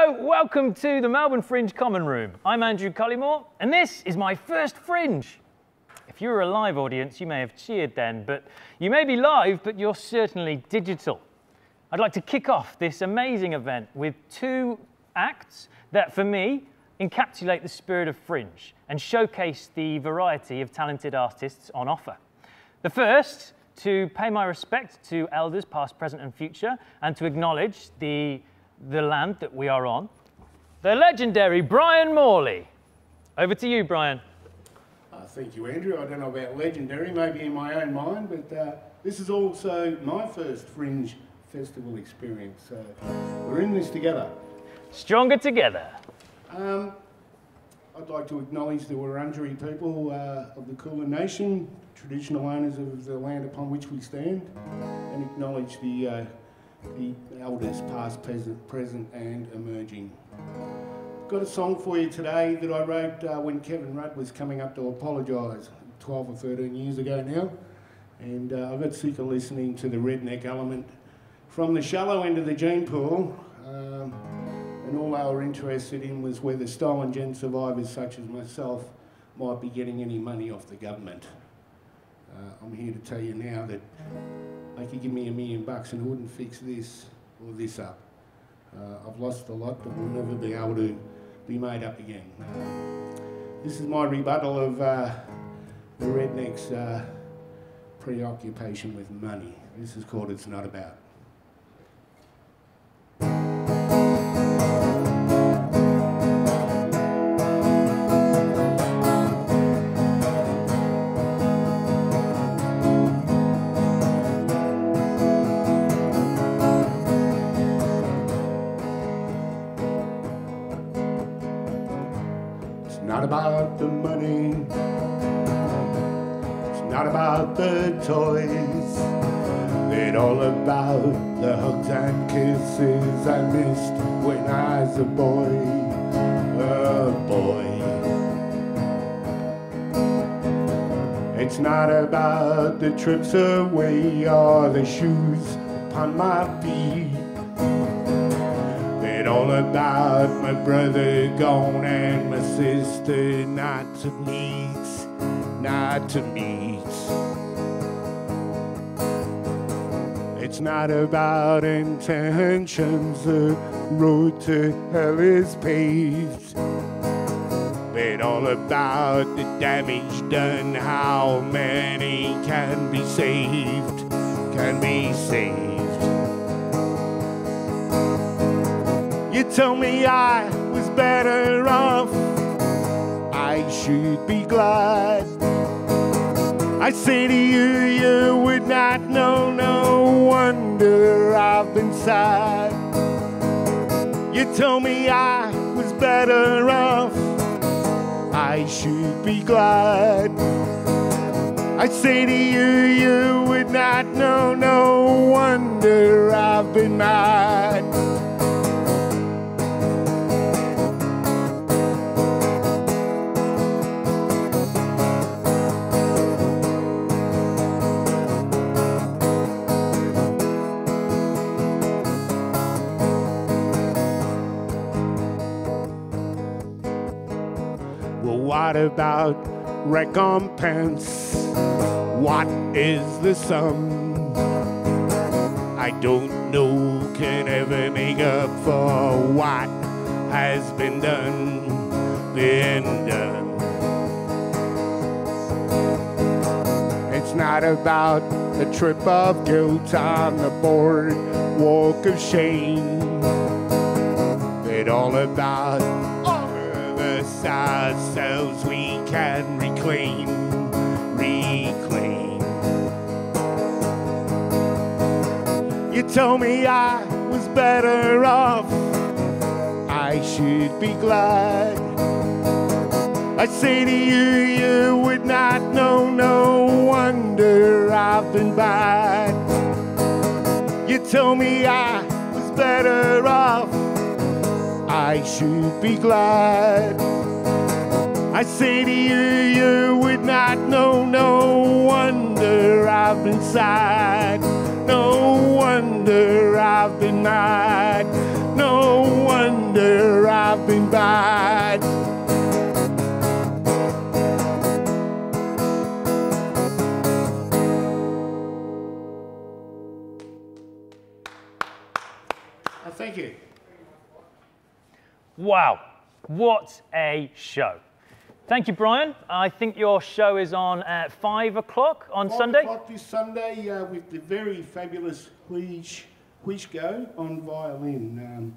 Hello, welcome to the Melbourne Fringe Common Room. I'm Andrew Collymore, and this is my first Fringe. If you were a live audience, you may have cheered then, but you may be live, but you're certainly digital. I'd like to kick off this amazing event with two acts that, for me, encapsulate the spirit of Fringe and showcase the variety of talented artists on offer. The first, to pay my respect to elders past, present and future, and to acknowledge the land that we are on, the legendary Brian Morley. Over to you, Brian. Thank you, Andrew. I don't know about legendary, maybe in my own mind, but this is also my first Fringe Festival experience, so we're in this together. Stronger together. I'd like to acknowledge the Wurundjeri people of the Kulin Nation, traditional owners of the land upon which we stand, and acknowledge the elders past, present and emerging. Got a song for you today that I wrote when Kevin Rudd was coming up to apologise 12 or 13 years ago now, and I got sick of listening to the redneck element from the shallow end of the gene pool, and all they were interested in was whether stolen gen survivors such as myself might be getting any money off the government. I'm here to tell you now that they could give me $1 million and it wouldn't fix this or this up. I've lost a lot that will never be able to be made up again. This is my rebuttal of the rednecks' preoccupation with money. This is called It's Not About. It's not about the money, it's not about the toys, it's all about the hugs and kisses I missed when I was a boy, It's not about the trips away or the shoes upon my feet. It's all about my brother gone and my sister not to meet, not to meet. It's not about intentions, the road to hell is paved. It's all about the damage done, how many can be saved, can be saved. You told me I was better off, I should be glad. I say to you, you would not know, no wonder I've been sad. You told me I was better off, I should be glad. I say to you, you would not know, no wonder I've been mad. Well, what about recompense? What is the sum? I don't know, can ever make up for what has been done, It's not about the trip of guilt on the boardwalk of shame. It's all about ourselves we can reclaim. You told me I was better off, I should be glad. I say to you, you would not know, no wonder I've been bad. You told me I was better off, I should be glad. I say to you, you would not know, no wonder I've been sad. No wonder I've been mad. No wonder thank you. Wow, what a show. Thank you, Brian. I think your show is on at 5 o'clock on Sunday? 5 o'clock this Sunday with the very fabulous Huishko on violin.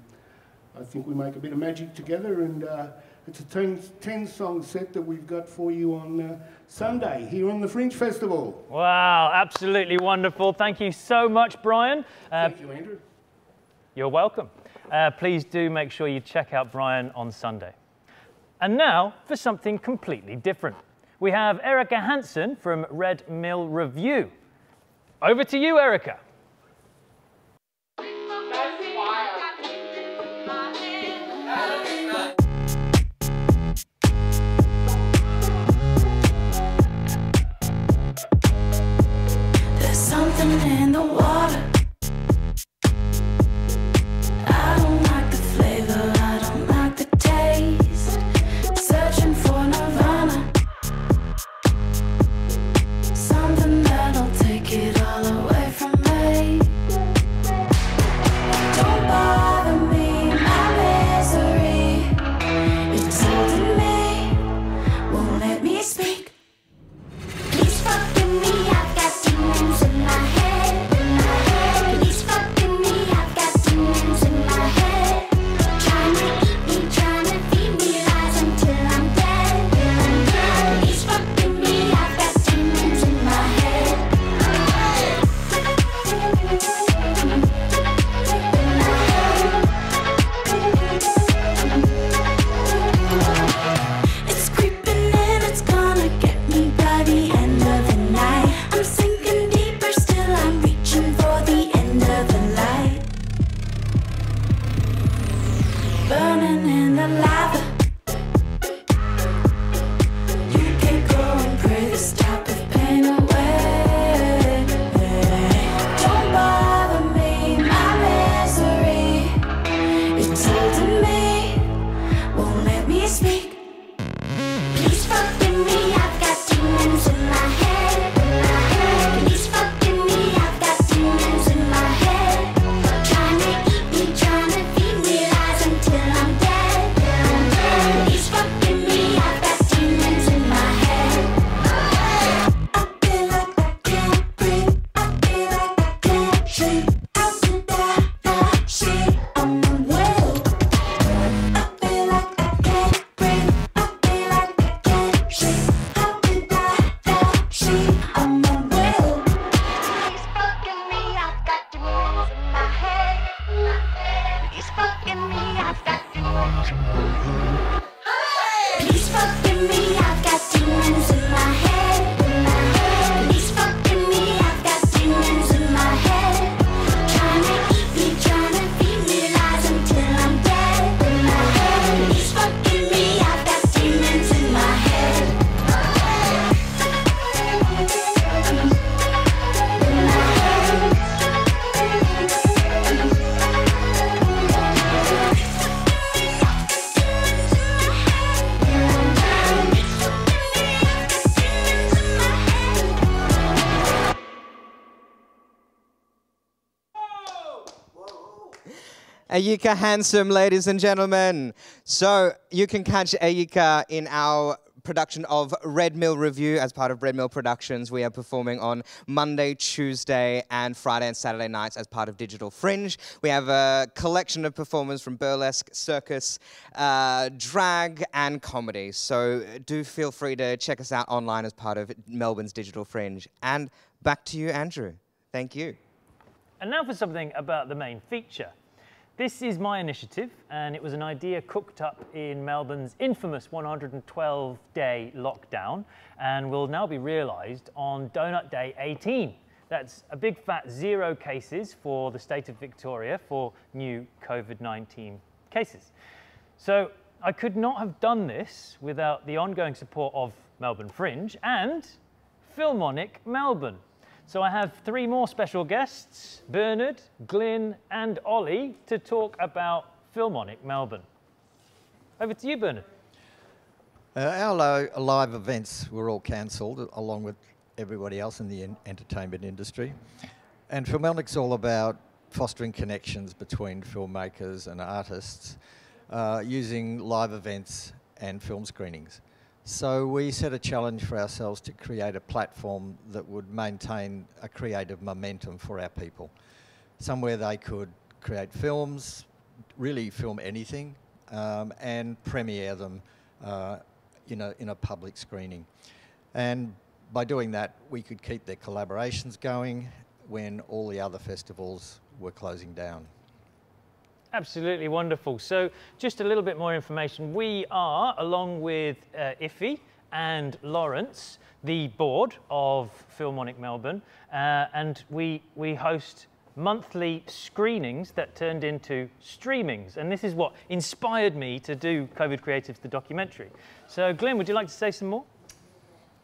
I think we make a bit of magic together, and it's a 10-song set that we've got for you on Sunday here on the Fringe Festival. Wow, absolutely wonderful. Thank you so much, Brian. Thank you, Andrew. You're welcome. Please do make sure you check out Brian on Sunday. And now for something completely different. We have Erica Hansen from Red Mill Review. Over to you, Erica. There's something in the water. I don't like the flavor, I don't like the taste. Searching for nirvana, something that'll take it all away from me. Don't bother me, my misery. It's holding me, won't let me speak. Please forgive me, I've got demons in my head, Please forgive me, I've got demons in my head. Trying to eat me, trying to feed me lies until I'm dead, Please forgive me, I've got demons in my head. It's creeping in, it's gonna get me by the end of the night. I'm sinking deeper, still I'm reaching for the end of the light. Burning in the lava. You can go and pray this type of pain away. Don't bother me, my misery. It's holding me, won't let me speak. Please forgive me, I've got demons in my head, Please forgive me, I've got demons in my head. Trying to eat me, trying to feed me lies until I'm dead, Please forgive me, I've got demons in my head. I feel like I can't breathe, I feel like I can't sleep. How did I not see I'm unwell? I feel like I can't breathe, I feel like I can't sleep. How did I not see I'm unwell? Please forgive me, I've got demons in my head, Please forgive me, I've got demons in my head. Please forgive me, I've got demons in my head, Please forgive me, I've got demons in my head. Trying to eat me, trying to feed me lies until I'm dead, Please forgive me, I've got demons in my head. Ayika Handsome, ladies and gentlemen. So you can catch Ayika in our production of Red Mill Review as part of Red Mill Productions. We are performing on Monday, Tuesday, and Friday and Saturday nights as part of Digital Fringe. We have a collection of performers from burlesque, circus, drag, and comedy. So do feel free to check us out online as part of Melbourne's Digital Fringe. And back to you, Andrew. Thank you. And now for something about the main feature. This is my initiative, and it was an idea cooked up in Melbourne's infamous 112-day lockdown, and will now be realised on Donut Day 18. That's a big fat 0 cases for the state of Victoria for new COVID-19 cases. So I could not have done this without the ongoing support of Melbourne Fringe and Philmonic Melbourne. So I have 3 more special guests, Bernard, Glyn and Ollie, to talk about Philmonic Melbourne. Over to you, Bernard. Our live events were all cancelled, along with everybody else in the entertainment industry. And Philmonic's all about fostering connections between filmmakers and artists using live events and film screenings. So we set a challenge for ourselves to create a platform that would maintain a creative momentum for our people. Somewhere they could create films, really film anything, and premiere them in a public screening. And by doing that, we could keep their collaborations going when all the other festivals were closing down. Absolutely wonderful. So just a little bit more information. We are, along with Iffy and Lawrence, the board of Philharmonic Melbourne, and we host monthly screenings that turned into streamings. And this is what inspired me to do COVID Creatives, the documentary. So Glenn, would you like to say some more?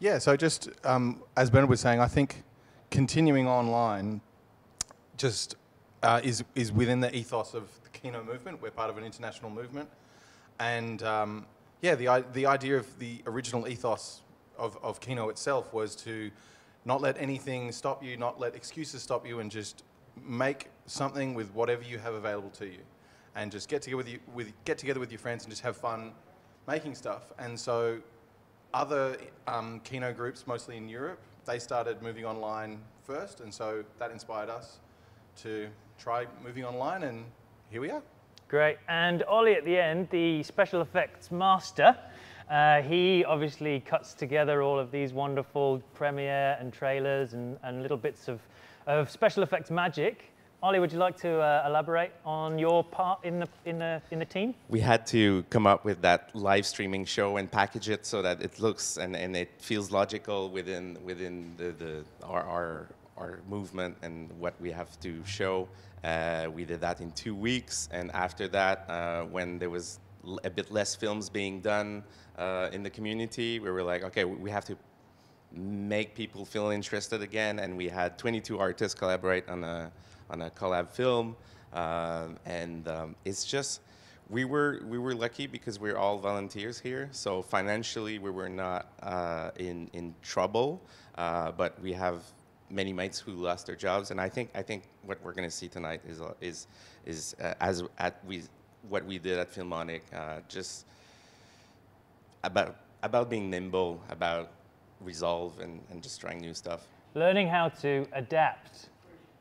Yeah, so just as Bernard was saying, I think continuing online just is within the ethos of the Kino movement. We're part of an international movement. And yeah, the idea of the original ethos of Kino itself was to not let anything stop you, not let excuses stop you, and just make something with whatever you have available to you. And just get together with your friends and just have fun making stuff. And so other Kino groups, mostly in Europe, they started moving online first, and so that inspired us to try moving online, and here we are. Great. And Ollie at the end, the special effects master, he obviously cuts together all of these wonderful premiere and trailers and little bits of special effects magic. Ollie, would you like to elaborate on your part in the team? We had to come up with that live streaming show and package it so that it looks and it feels logical within our movement and what we have to show. We did that in 2 weeks, and after that, when there was a bit less films being done in the community, we were like, okay, we have to make people feel interested again, and we had 22 artists collaborate on a collab film, and it's just we were lucky because we're all volunteers here, so financially we were not in trouble, but we have many mates who lost their jobs, and I think what we're going to see tonight is what we did at Philharmonic, just about being nimble, about resolve, and just trying new stuff. Learning how to adapt,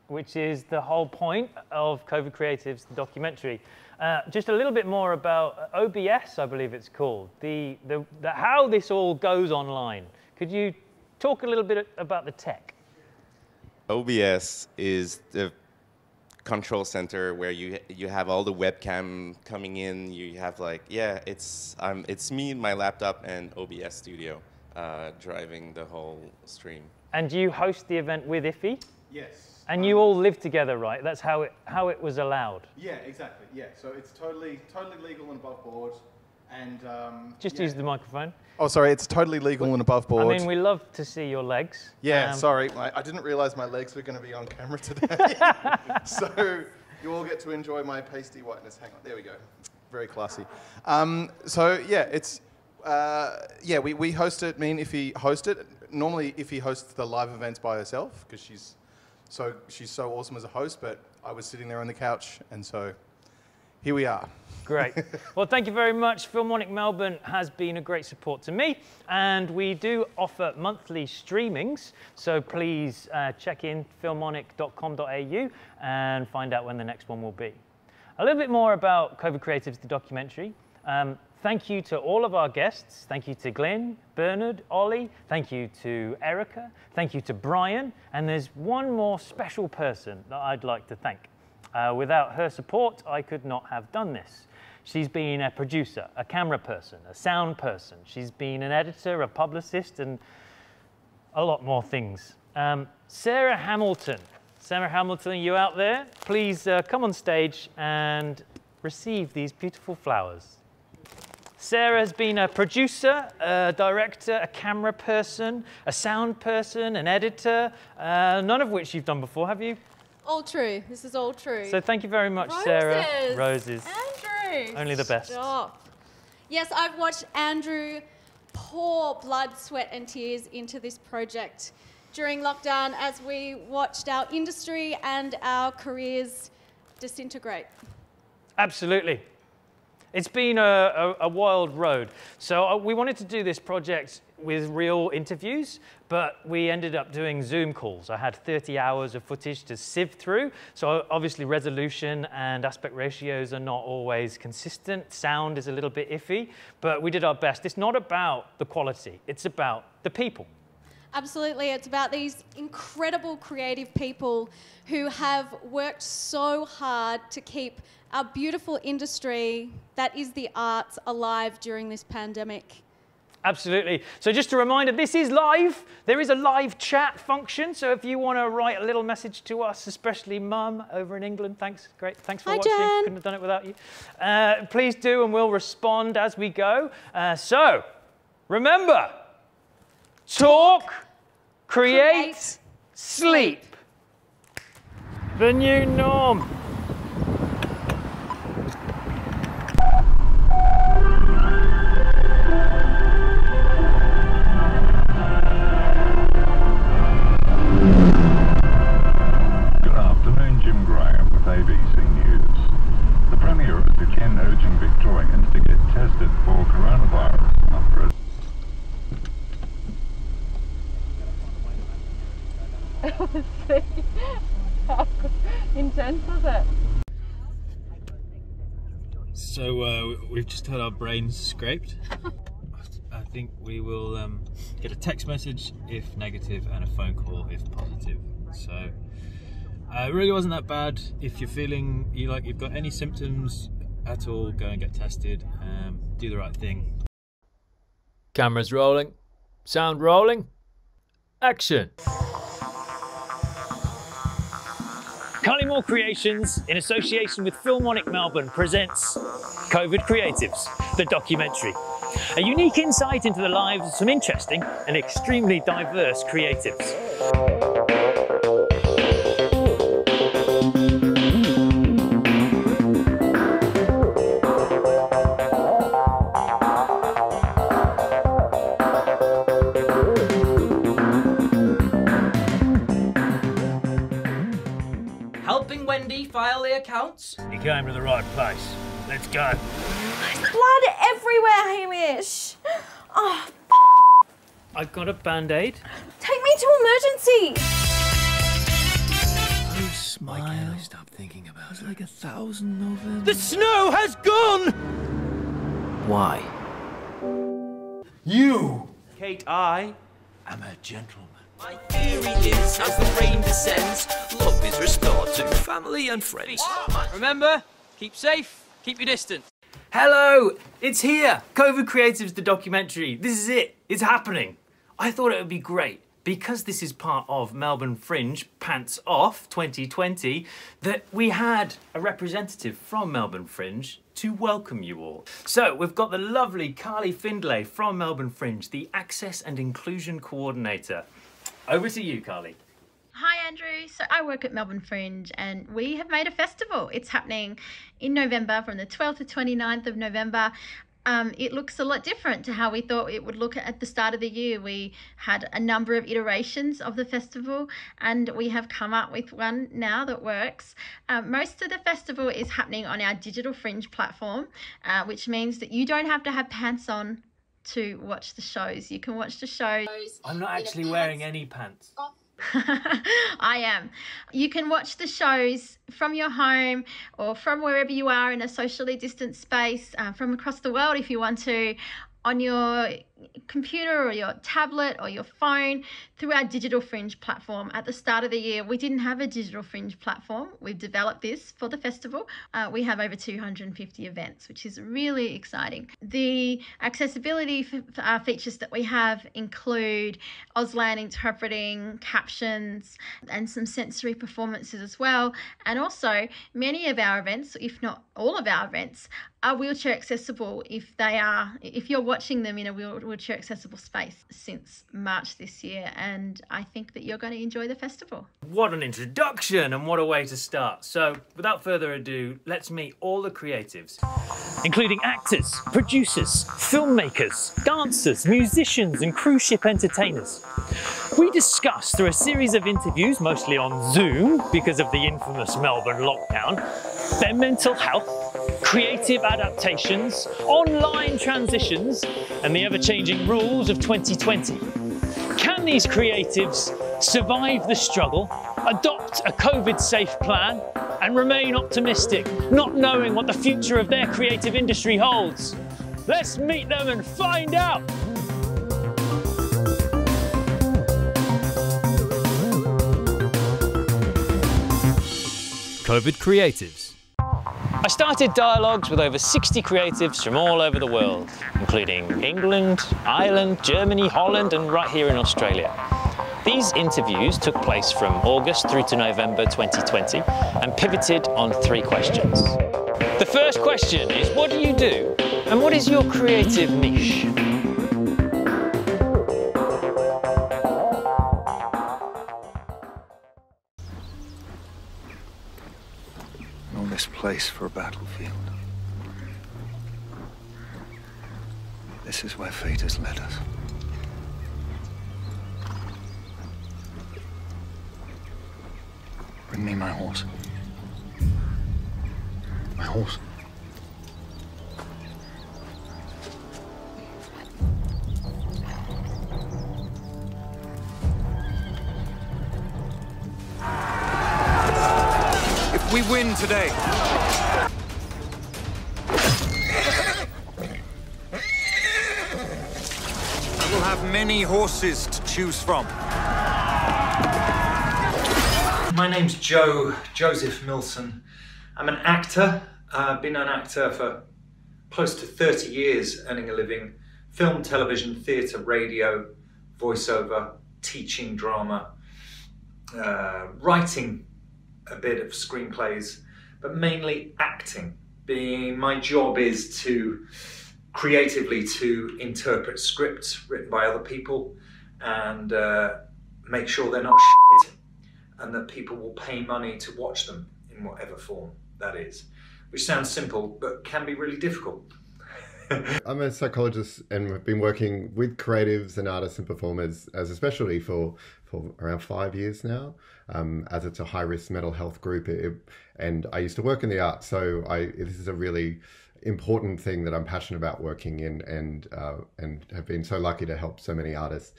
which is the whole point of COVID Creatives, the documentary. Just a little bit more about OBS, I believe it's called, how this all goes online. Could you talk a little bit about the tech? OBS is the control center where you have all the webcam coming in. You have it's me, my laptop, and OBS Studio driving the whole stream. And you host the event with Iffy? Yes. And you all live together, right? That's how it was allowed. Yeah, exactly. Yeah, so it's totally legal and above board, and just use the microphone. Oh, sorry, it's totally legal and above board. I mean, we love to see your legs. Yeah, sorry, I didn't realise my legs were going to be on camera today. So you all get to enjoy my pasty whiteness. Hang on, there we go. Very classy. So yeah, it's we host it. Me and Iffy host it. Normally, Iffy hosts the live events by herself because she's so awesome as a host. But I was sitting there on the couch, and so here we are. Great. Well, thank you very much. Philharmonic Melbourne has been a great support to me, and we do offer monthly streamings, so please check in philharmonic.com.au and find out when the next one will be. A little bit more about COVID Creatives, the documentary. Thank you to all of our guests. Thank you to Glenn, Bernard, Ollie. Thank you to Erica. Thank you to Brian. And there's one more special person that I'd like to thank. Without her support, I could not have done this. She's been a producer, a camera person, a sound person. She's been an editor, a publicist, and a lot more things. Sarah Hamilton. Sarah Hamilton, are you out there? Please come on stage and receive these beautiful flowers. Sarah has been a producer, a director, a camera person, a sound person, an editor, none of which you've done before, have you? All true. This is all true. So thank you very much, Roses. Sarah. Roses. Andrew. Only the best. Stop. Yes, I've watched Andrew pour blood, sweat and tears into this project during lockdown as we watched our industry and our careers disintegrate. Absolutely. It's been a wild road. So we wanted to do this project with real interviews, but we ended up doing Zoom calls. I had 30 hours of footage to sift through. So obviously resolution and aspect ratios are not always consistent. Sound is a little bit iffy, but we did our best. It's not about the quality, it's about the people. Absolutely, it's about these incredible creative people who have worked so hard to keep our beautiful industry that is the arts alive during this pandemic. Absolutely. So just a reminder, this is live. There is a live chat function. So if you want to write a little message to us, especially Mum over in England, thanks. Great. Thanks for watching. Jen. Couldn't have done it without you. Please do, and we'll respond as we go. So remember, talk, create, sleep. The new norm. How intense was it? So we've just had our brains scraped. I think we will get a text message if negative and a phone call if positive. So it really wasn't that bad. If you're feeling like you've got any symptoms at all, go and get tested. Do the right thing. Cameras rolling, sound rolling, action. Cullymore Creations, in association with Filmonic Melbourne, presents COVID Creatives, the documentary. A unique insight into the lives of some interesting and extremely diverse creatives. Helping Wendy file the accounts? You came to the right place. Let's go. Blood everywhere, Hamish. Oh, I've got a band-aid. take me to emergency. Oh, smile. Why can't I stop thinking about it? It's like 1,000 November. The snow has gone! Why? You! Kate, I am a gentleman. My theory is, as the rain descends, love is restored to family and friends. Remember, keep safe, keep your distance. Hello, it's here. COVID Creatives, the documentary. This is it. It's happening. I thought it would be great, because this is part of Melbourne Fringe Pants Off 2020, that we had a representative from Melbourne Fringe to welcome you all. So we've got the lovely Carly Findlay from Melbourne Fringe, the Access and Inclusion Coordinator. Over to you, Carly. Hi Andrew, so I work at Melbourne Fringe and we have made a festival. It's happening in November from the 12th to 29th of November. It looks a lot different to how we thought it would look at the start of the year. We had a number of iterations of the festival and we have come up with one now that works. Most of the festival is happening on our digital Fringe platform, which means that you don't have to have pants on to watch the shows. You can watch the shows. I'm not actually wearing any pants. I am. You can watch the shows from your home or from wherever you are in a socially distanced space, from across the world if you want to, on your computer or your tablet or your phone through our digital Fringe platform. At the start of the year, we didn't have a digital Fringe platform. We've developed this for the festival. We have over 250 events, which is really exciting. The accessibility features that we have include Auslan interpreting, captions, and some sensory performances as well. And also, many of our events, if not all of our events, are wheelchair accessible if you're watching them in a wheelchair accessible space since March this year, and I think that you're going to enjoy the festival. What an introduction and what a way to start. So without further ado, let's meet all the creatives, including actors, producers, filmmakers, dancers, musicians and cruise ship entertainers. We discuss through a series of interviews, mostly on Zoom because of the infamous Melbourne lockdown, their mental health, creative adaptations, online transitions, and the ever-changing rules of 2020. Can these creatives survive the struggle, adopt a COVID-safe plan, and remain optimistic, not knowing what the future of their creative industry holds? Let's meet them and find out! COVID creatives. I started dialogues with over 60 creatives from all over the world, including England, Ireland, Germany, Holland, and right here in Australia. These interviews took place from August through to November 2020 and pivoted on 3 questions. The first question is, what do you do? And what is your creative niche? No misplace for a battlefield. This is where fate has led us. Bring me my horse. My horse. If we win today, I will have many horses to choose from. My name's Joseph Milson. I'm an actor. I've been an actor for close to 30 years, earning a living. Film, television, theatre, radio, voiceover, teaching drama, writing a bit of screenplays, but mainly acting. My job is to creatively to interpret scripts written by other people and make sure they're not shit, and that people will pay money to watch them in whatever form that is, which sounds simple but can be really difficult. I'm a psychologist and have been working with creatives and artists and performers as a specialty for around 5 years now, as it's a high-risk mental health group. And I used to work in the arts, so this is a really important thing that I'm passionate about working in, and have been so lucky to help so many artists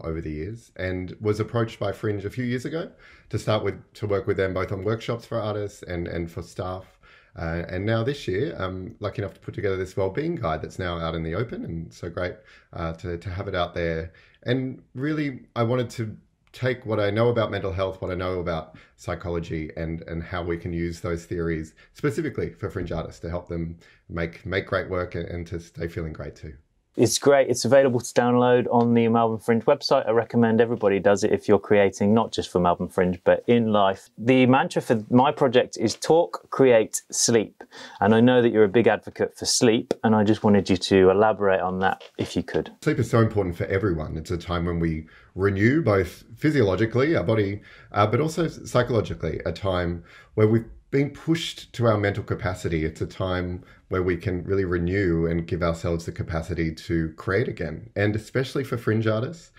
over the years, and was approached by Fringe a few years ago to work with them both on workshops for artists and for staff. And now this year, I'm lucky enough to put together this wellbeing guide that's now out in the open, and so great to have it out there. And really, I wanted to take what I know about mental health, what I know about psychology, and how we can use those theories specifically for Fringe artists to help them make great work and to stay feeling great too. It's great. It's available to download on the Melbourne Fringe website. I recommend everybody does it if you're creating, not just for Melbourne Fringe, but in life. The mantra for my project is talk, create, sleep. And I know that you're a big advocate for sleep, and I just wanted you to elaborate on that if you could. Sleep is so important for everyone. It's a time when we renew both physiologically, our body, but also psychologically, a time where we've been pushed to our mental capacity. It's a time where we can really renew and give ourselves the capacity to create again. And especially for Fringe artists,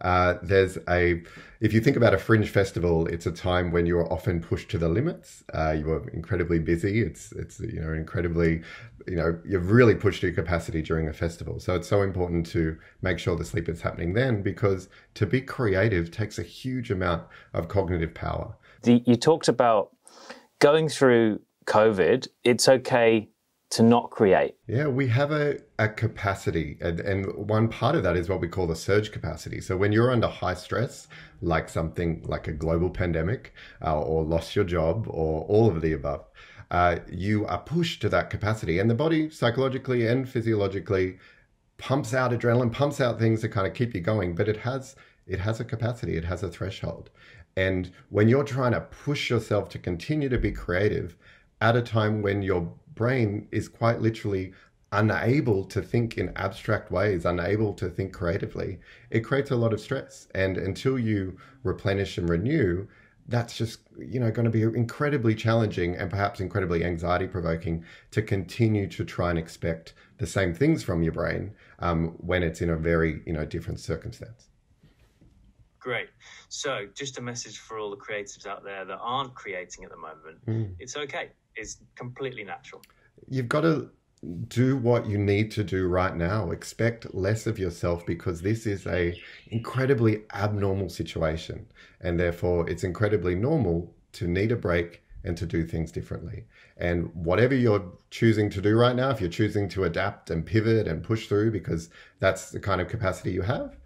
if you think about a Fringe festival, it's a time when you are often pushed to the limits. You are incredibly busy. It's incredibly, you're really pushed to your capacity during a festival. So it's so important to make sure the sleep is happening then, because to be creative takes a huge amount of cognitive power. You talked about going through COVID, it's okay to not create. Yeah, we have a capacity, and one part of that is what we call the surge capacity. So when you're under high stress, like something like a global pandemic, or lost your job, or all of the above, you are pushed to that capacity, and the body psychologically and physiologically pumps out adrenaline, pumps out things to kind of keep you going, but it has a capacity, it has a threshold. And when you're trying to push yourself to continue to be creative at a time when your brain is quite literally unable to think in abstract ways, unable to think creatively, it creates a lot of stress. And until you replenish and renew, that's just, going to be incredibly challenging and perhaps incredibly anxiety provoking to continue to try and expect the same things from your brain when it's in a very, different circumstance. Great. So just a message for all the creatives out there that aren't creating at the moment. It's okay. It's completely natural. You've got to do what you need to do right now. Expect less of yourself, because this is a incredibly abnormal situation, and therefore it's incredibly normal to need a break and to do things differently. And whatever you're choosing to do right now, if you're choosing to adapt and pivot and push through because that's the kind of capacity you have,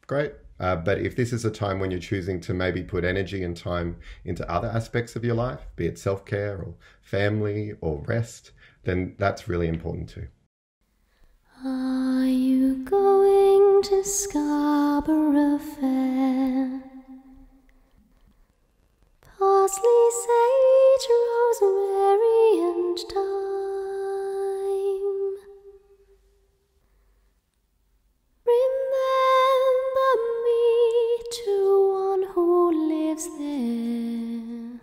great. But if this is a time when you're choosing to maybe put energy and time into other aspects of your life, be it self-care or family or rest, then that's really important too. Are you going to Scarborough Fair? Parsley, sage, rosemary and thyme. Remember me to one who lives there.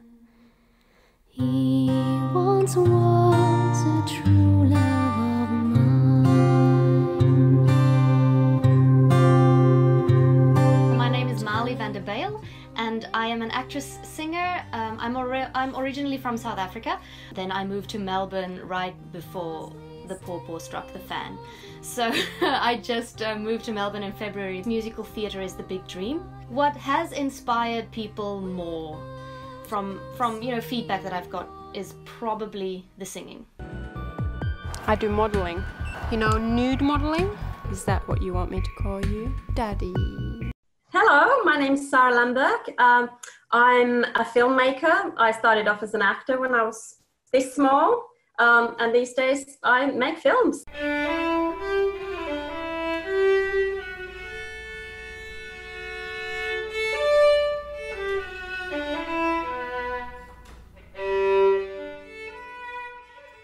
He once was a true love of mine. My name is Marley van der Bijl, and I am an actress-singer. I'm originally from South Africa. Then I moved to Melbourne right before the pawpaw struck the fan. So I just moved to Melbourne in February. Musical theatre is the big dream. What has inspired people more from feedback that I've got is probably the singing. I do modelling. You know, nude modelling? Is that what you want me to call you? Daddy. Hello, my name's Sarah Lamberg. I'm a filmmaker. I started off as an actor when I was this small, and these days I make films.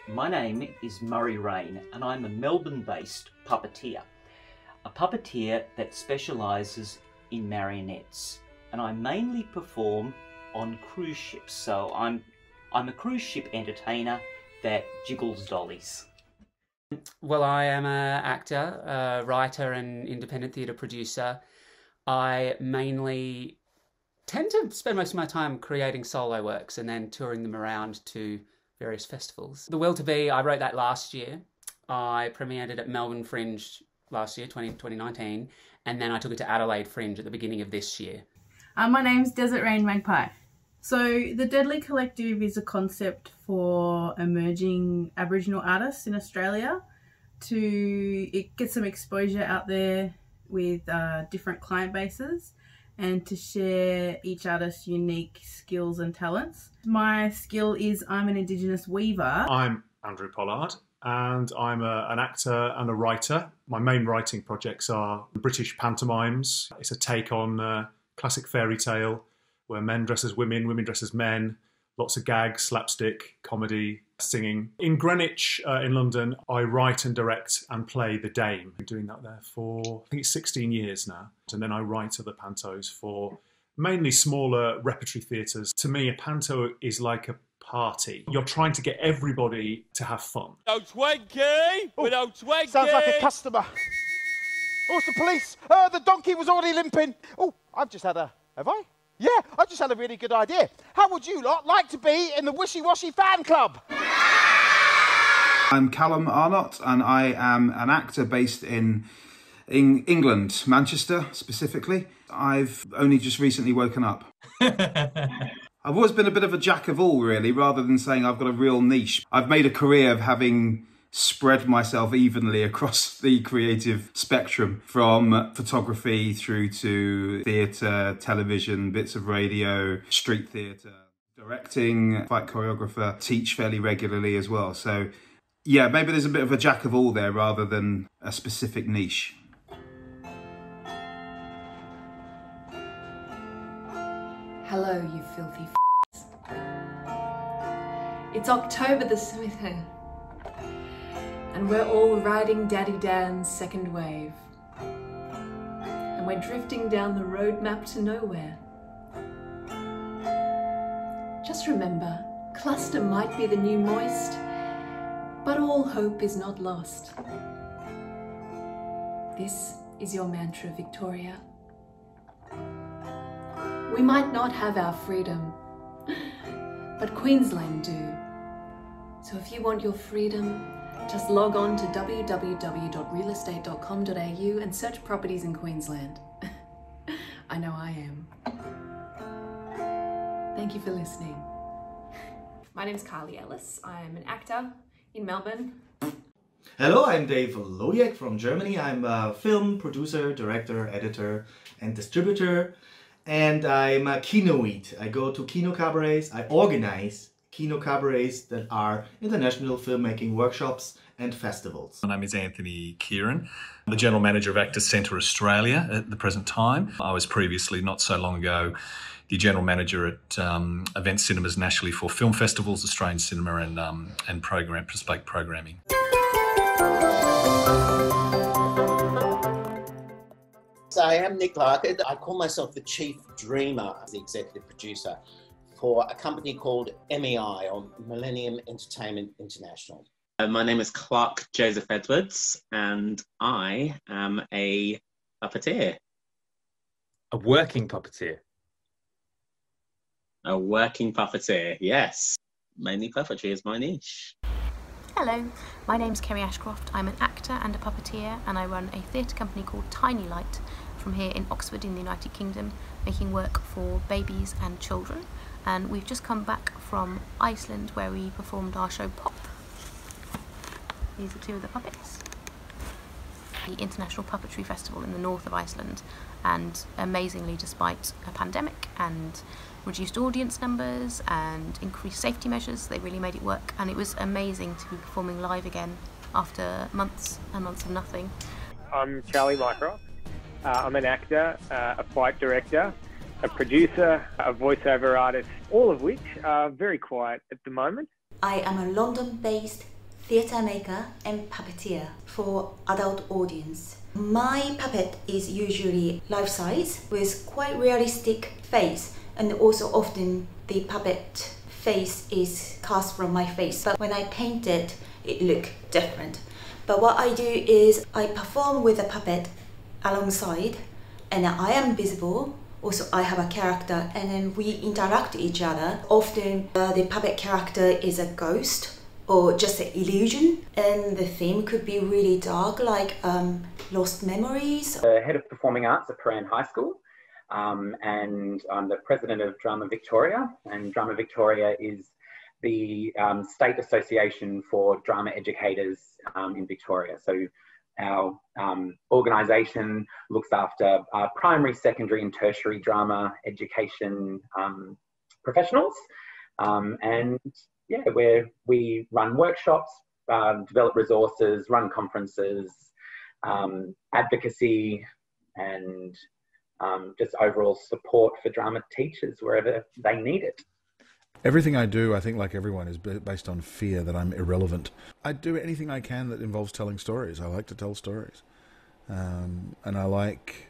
My name is Murray Rain, and I'm a Melbourne-based puppeteer. A puppeteer that specialises in marionettes, and I mainly perform on cruise ships. So I'm a cruise ship entertainer that jiggles dollies. Well, I am an actor, a writer and independent theatre producer. I mainly tend to spend most of my time creating solo works and then touring them around to various festivals. The Will to Be, I wrote that last year. I premiered it at Melbourne Fringe last year, 2019, and then I took it to Adelaide Fringe at the beginning of this year. My name's Desert Rain Magpie. So the Deadly Collective is a concept for emerging Aboriginal artists in Australia to get some exposure out there with different client bases and to share each artist's unique skills and talents. My skill is I'm an Indigenous weaver. I'm Andrew Pollard, and I'm an actor and a writer. My main writing projects are British pantomimes. It's a take on classic fairy tale where men dress as women, women dress as men, lots of gags, slapstick, comedy, singing. In Greenwich, in London, I write and direct and play the Dame. I've been doing that there for, I think it's 16 years now. And then I write other pantos for mainly smaller repertory theatres. To me, a panto is like a party. You're trying to get everybody to have fun. No twanky! Without twanky! Sounds like a customer. Oh, it's the police. The donkey was already limping. Oh, I've just had a... Have I? Yeah, I just had a really good idea. How would you lot like to be in the Wishy Washy fan club? I'm Callum Arnott, and I am an actor based in England, Manchester specifically. I've only just recently woken up. I've always been a bit of a jack of all, really, rather than saying I've got a real niche. I've made a career of having spread myself evenly across the creative spectrum, from photography through to theatre, television, bits of radio, street theatre, directing, fight choreographer, teach fairly regularly as well. So yeah, maybe there's a bit of a jack of all there rather than a specific niche. Hello, you filthy It's October the 7th, and we're all riding Daddy Dan's second wave. And we're drifting down the road map to nowhere. Just remember, cluster might be the new moist, but all hope is not lost. This is your mantra, Victoria. We might not have our freedom, but Queensland do. So if you want your freedom, just log on to www.realestate.com.au and search properties in Queensland. I know I am. Thank you for listening. My name is Carly Ellis. I'm an actor in Melbourne. Hello, I'm Dave Lojek from Germany. I'm a film producer, director, editor, and distributor. And I'm a kinoid. I go to kino cabarets. I organize kino cabarets that are international filmmaking workshops and festivals. My name is Anthony Kieran. I'm the General Manager of Actors Centre Australia at the present time. I was previously, not so long ago, the General Manager at Event Cinemas nationally for film festivals, Australian cinema and bespoke programming. So I am Nick Larkin. I call myself the Chief Dreamer, the executive producer for a company called MEI, or Millennium Entertainment International. My name is Clark Joseph Edwards, and I am a puppeteer. A working puppeteer? A working puppeteer, yes. Mainly puppetry is my niche. Hello, my name's Kerry Ashcroft. I'm an actor and a puppeteer, and I run a theatre company called Tiny Light from here in Oxford in the United Kingdom, making work for babies and children. And we've just come back from Iceland, where we performed our show Pop. These are two of the puppets. The International Puppetry Festival in the north of Iceland, and amazingly, despite a pandemic and reduced audience numbers and increased safety measures, they really made it work, and it was amazing to be performing live again after months and months of nothing. I'm Charlie Mycroft. I'm an actor, a fight director, a producer, a voiceover artist, all of which are very quiet at the moment. I am a London-based theatre maker and puppeteer for adult audience. My puppet is usually life-size with quite realistic face, and also often the puppet face is cast from my face, but when I paint it, it looks different. But what I do is I perform with a puppet alongside, and I am visible. Also, I have a character, and then we interact with each other. Often the puppet character is a ghost or just an illusion, and the theme could be really dark, like lost memories. The head of performing arts at Prahran High School, and I'm the president of Drama Victoria, and Drama Victoria is the state association for drama educators in Victoria. So our organisation looks after primary, secondary and tertiary drama education professionals. And yeah, we run workshops, develop resources, run conferences, advocacy, and just overall support for drama teachers wherever they need it. Everything I do, I think, like everyone, is based on fear that I'm irrelevant. I do anything I can that involves telling stories. I like to tell stories. And I like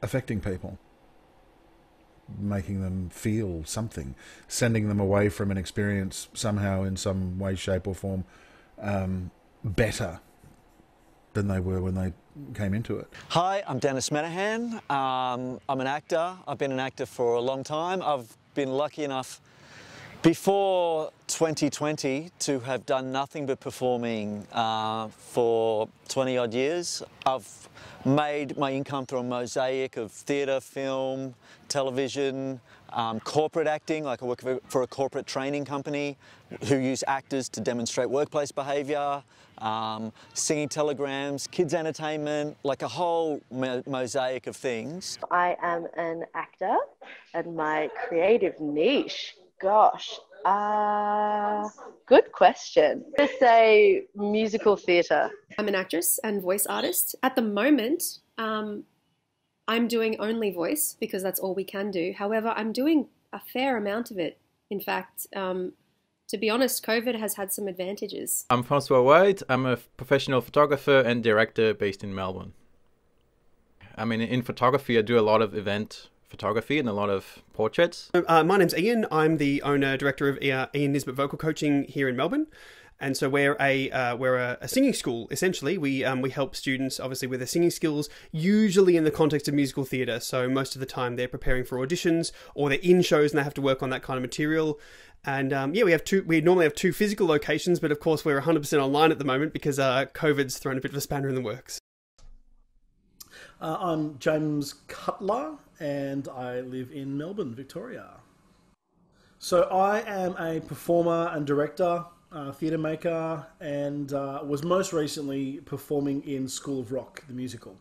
affecting people, making them feel something, sending them away from an experience somehow in some way, shape or form better than they were when they came into it. Hi, I'm Dennis Menahan. I'm an actor. I've been an actor for a long time. I've been lucky enough before 2020 to have done nothing but performing for 20 odd years. I've made my income through a mosaic of theatre, film, television, corporate acting, like I work for a corporate training company who use actors to demonstrate workplace behaviour, singing telegrams, kids entertainment, like a whole mosaic of things. I am an actor, and my creative niche, gosh, good question. Let's say musical theatre. I'm an actress and voice artist. At the moment, I'm doing only voice because that's all we can do. However, I'm doing a fair amount of it. In fact, to be honest, COVID has had some advantages. I'm Francois White. I'm a professional photographer and director based in Melbourne. I mean, in photography, I do a lot of event photography and a lot of portraits. My name's Ian. I'm the owner-director of Ian Nisbet Vocal Coaching here in Melbourne. And so we're a singing school, essentially. We help students, obviously, with their singing skills, usually in the context of musical theatre. So most of the time they're preparing for auditions or they're in shows and they have to work on that kind of material. And we normally have 2 physical locations, but of course we're 100% online at the moment because COVID's thrown a bit of a spanner in the works. I'm James Cutler and I live in Melbourne, Victoria. So I am a performer and director, theatre maker, and was most recently performing in School of Rock, the musical.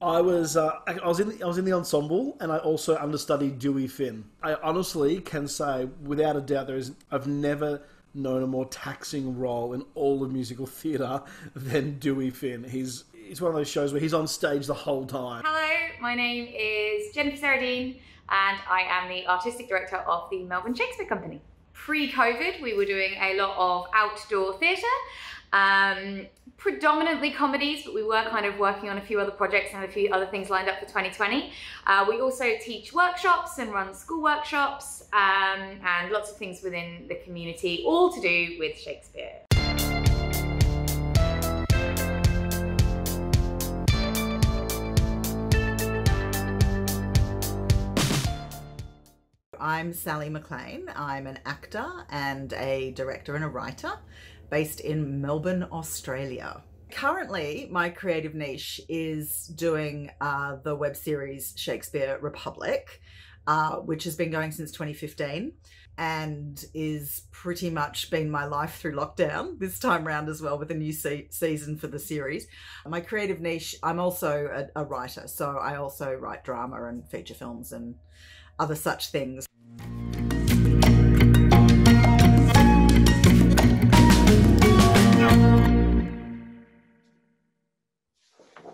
I was in the ensemble, and I also understudied Dewey Finn. I honestly can say, without a doubt, I've never known a more taxing role in all of musical theatre than Dewey Finn. It's one of those shows where he's on stage the whole time. Hello, my name is Jennifer Saradine, and I am the Artistic Director of the Melbourne Shakespeare Company. Pre-COVID, we were doing a lot of outdoor theatre, predominantly comedies, but we were kind of working on a few other projects and a few other things lined up for 2020. We also teach workshops and run school workshops and lots of things within the community, all to do with Shakespeare. I'm Sally McLean. I'm an actor and a director and a writer based in Melbourne, Australia. Currently, my creative niche is doing the web series Shakespeare Republic, which has been going since 2015 and is pretty much been my life through lockdown this time round as well, with a new season for the series. My creative niche, I'm also a writer, so I also write drama and feature films and other such things.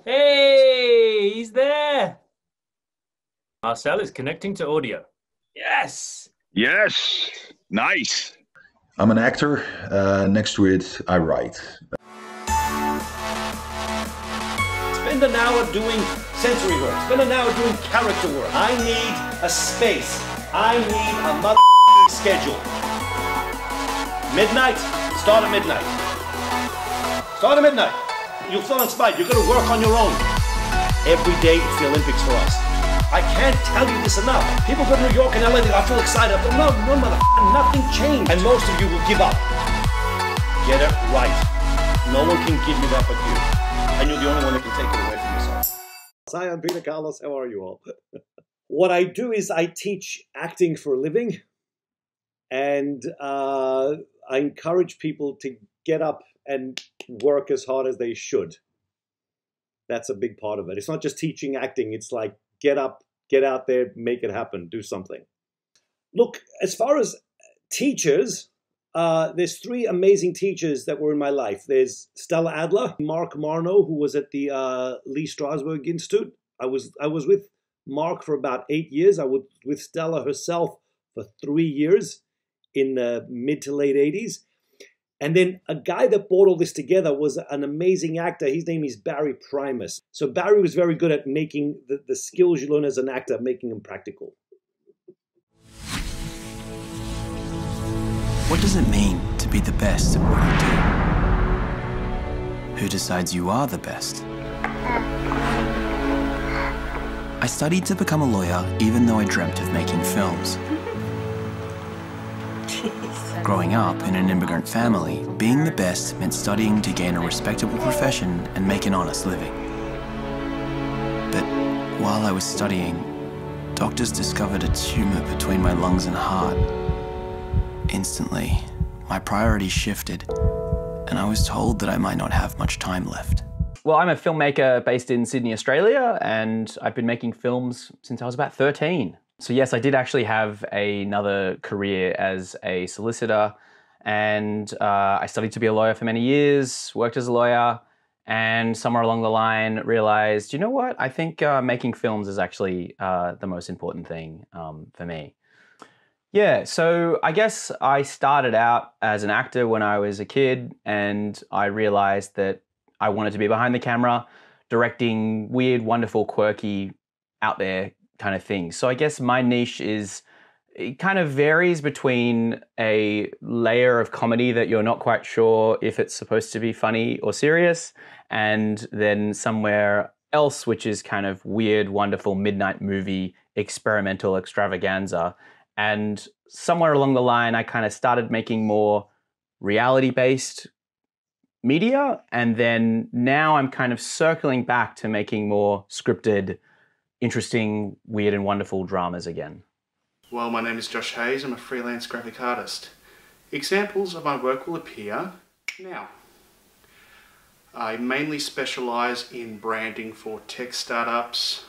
Hey, he's there. Marcel is connecting to audio. Yes. Yes. Nice. I'm an actor. Next to it, I write. Spend an hour doing sensory work. Spend an hour doing character work. I need a space. I need a motherfucking schedule. Midnight, start at midnight. Start at midnight. You'll feel inspired. You're going to work on your own. Every day it's the Olympics for us. I can't tell you this enough. People go to New York and LA, I feel excited. No, motherfucker, nothing changed. And most of you will give up. Get it right. No one can give you that but you. And you're the only one that can take it away from yourself. Hi, I'm Peter Carlos. How are you all? What I do is I teach acting for a living. And I encourage people to get up and work as hard as they should. That's a big part of it. It's not just teaching acting. It's like, get up, get out there, make it happen, do something. Look, as far as teachers, there's 3 amazing teachers that were in my life. There's Stella Adler, Mark Marno, who was at the Lee Strasberg Institute. I was with Mark for about 8 years. I was with Stella herself for 3 years in the mid to late 80s. And then a guy that brought all this together was an amazing actor. His name is Barry Primus. So Barry was very good at making the skills you learn as an actor, making them practical. What does it mean to be the best at what you do? Who decides you are the best? I studied to become a lawyer even though I dreamt of making films. Growing up in an immigrant family, being the best meant studying to gain a respectable profession and make an honest living. But while I was studying, doctors discovered a tumor between my lungs and heart. Instantly, my priorities shifted, and I was told that I might not have much time left. Well, I'm a filmmaker based in Sydney, Australia, and I've been making films since I was about 13. So yes, I did actually have another career as a solicitor, and I studied to be a lawyer for many years, worked as a lawyer, and somewhere along the line realized, you know what, I think making films is actually the most important thing for me. Yeah, so I guess I started out as an actor when I was a kid, and I realized that I wanted to be behind the camera, directing weird, wonderful, quirky, out there kind of things. So I guess my niche is it kind of varies between a layer of comedy that you're not quite sure if it's supposed to be funny or serious, and then somewhere else which is kind of weird, wonderful midnight movie experimental extravaganza. And somewhere along the line, I kind of started making more reality-based media, and then now I'm kind of circling back to making more scripted, interesting, weird and wonderful dramas again. Well, my name is Josh Hayes. I'm a freelance graphic artist. Examples of my work will appear now. I mainly specialise in branding for tech startups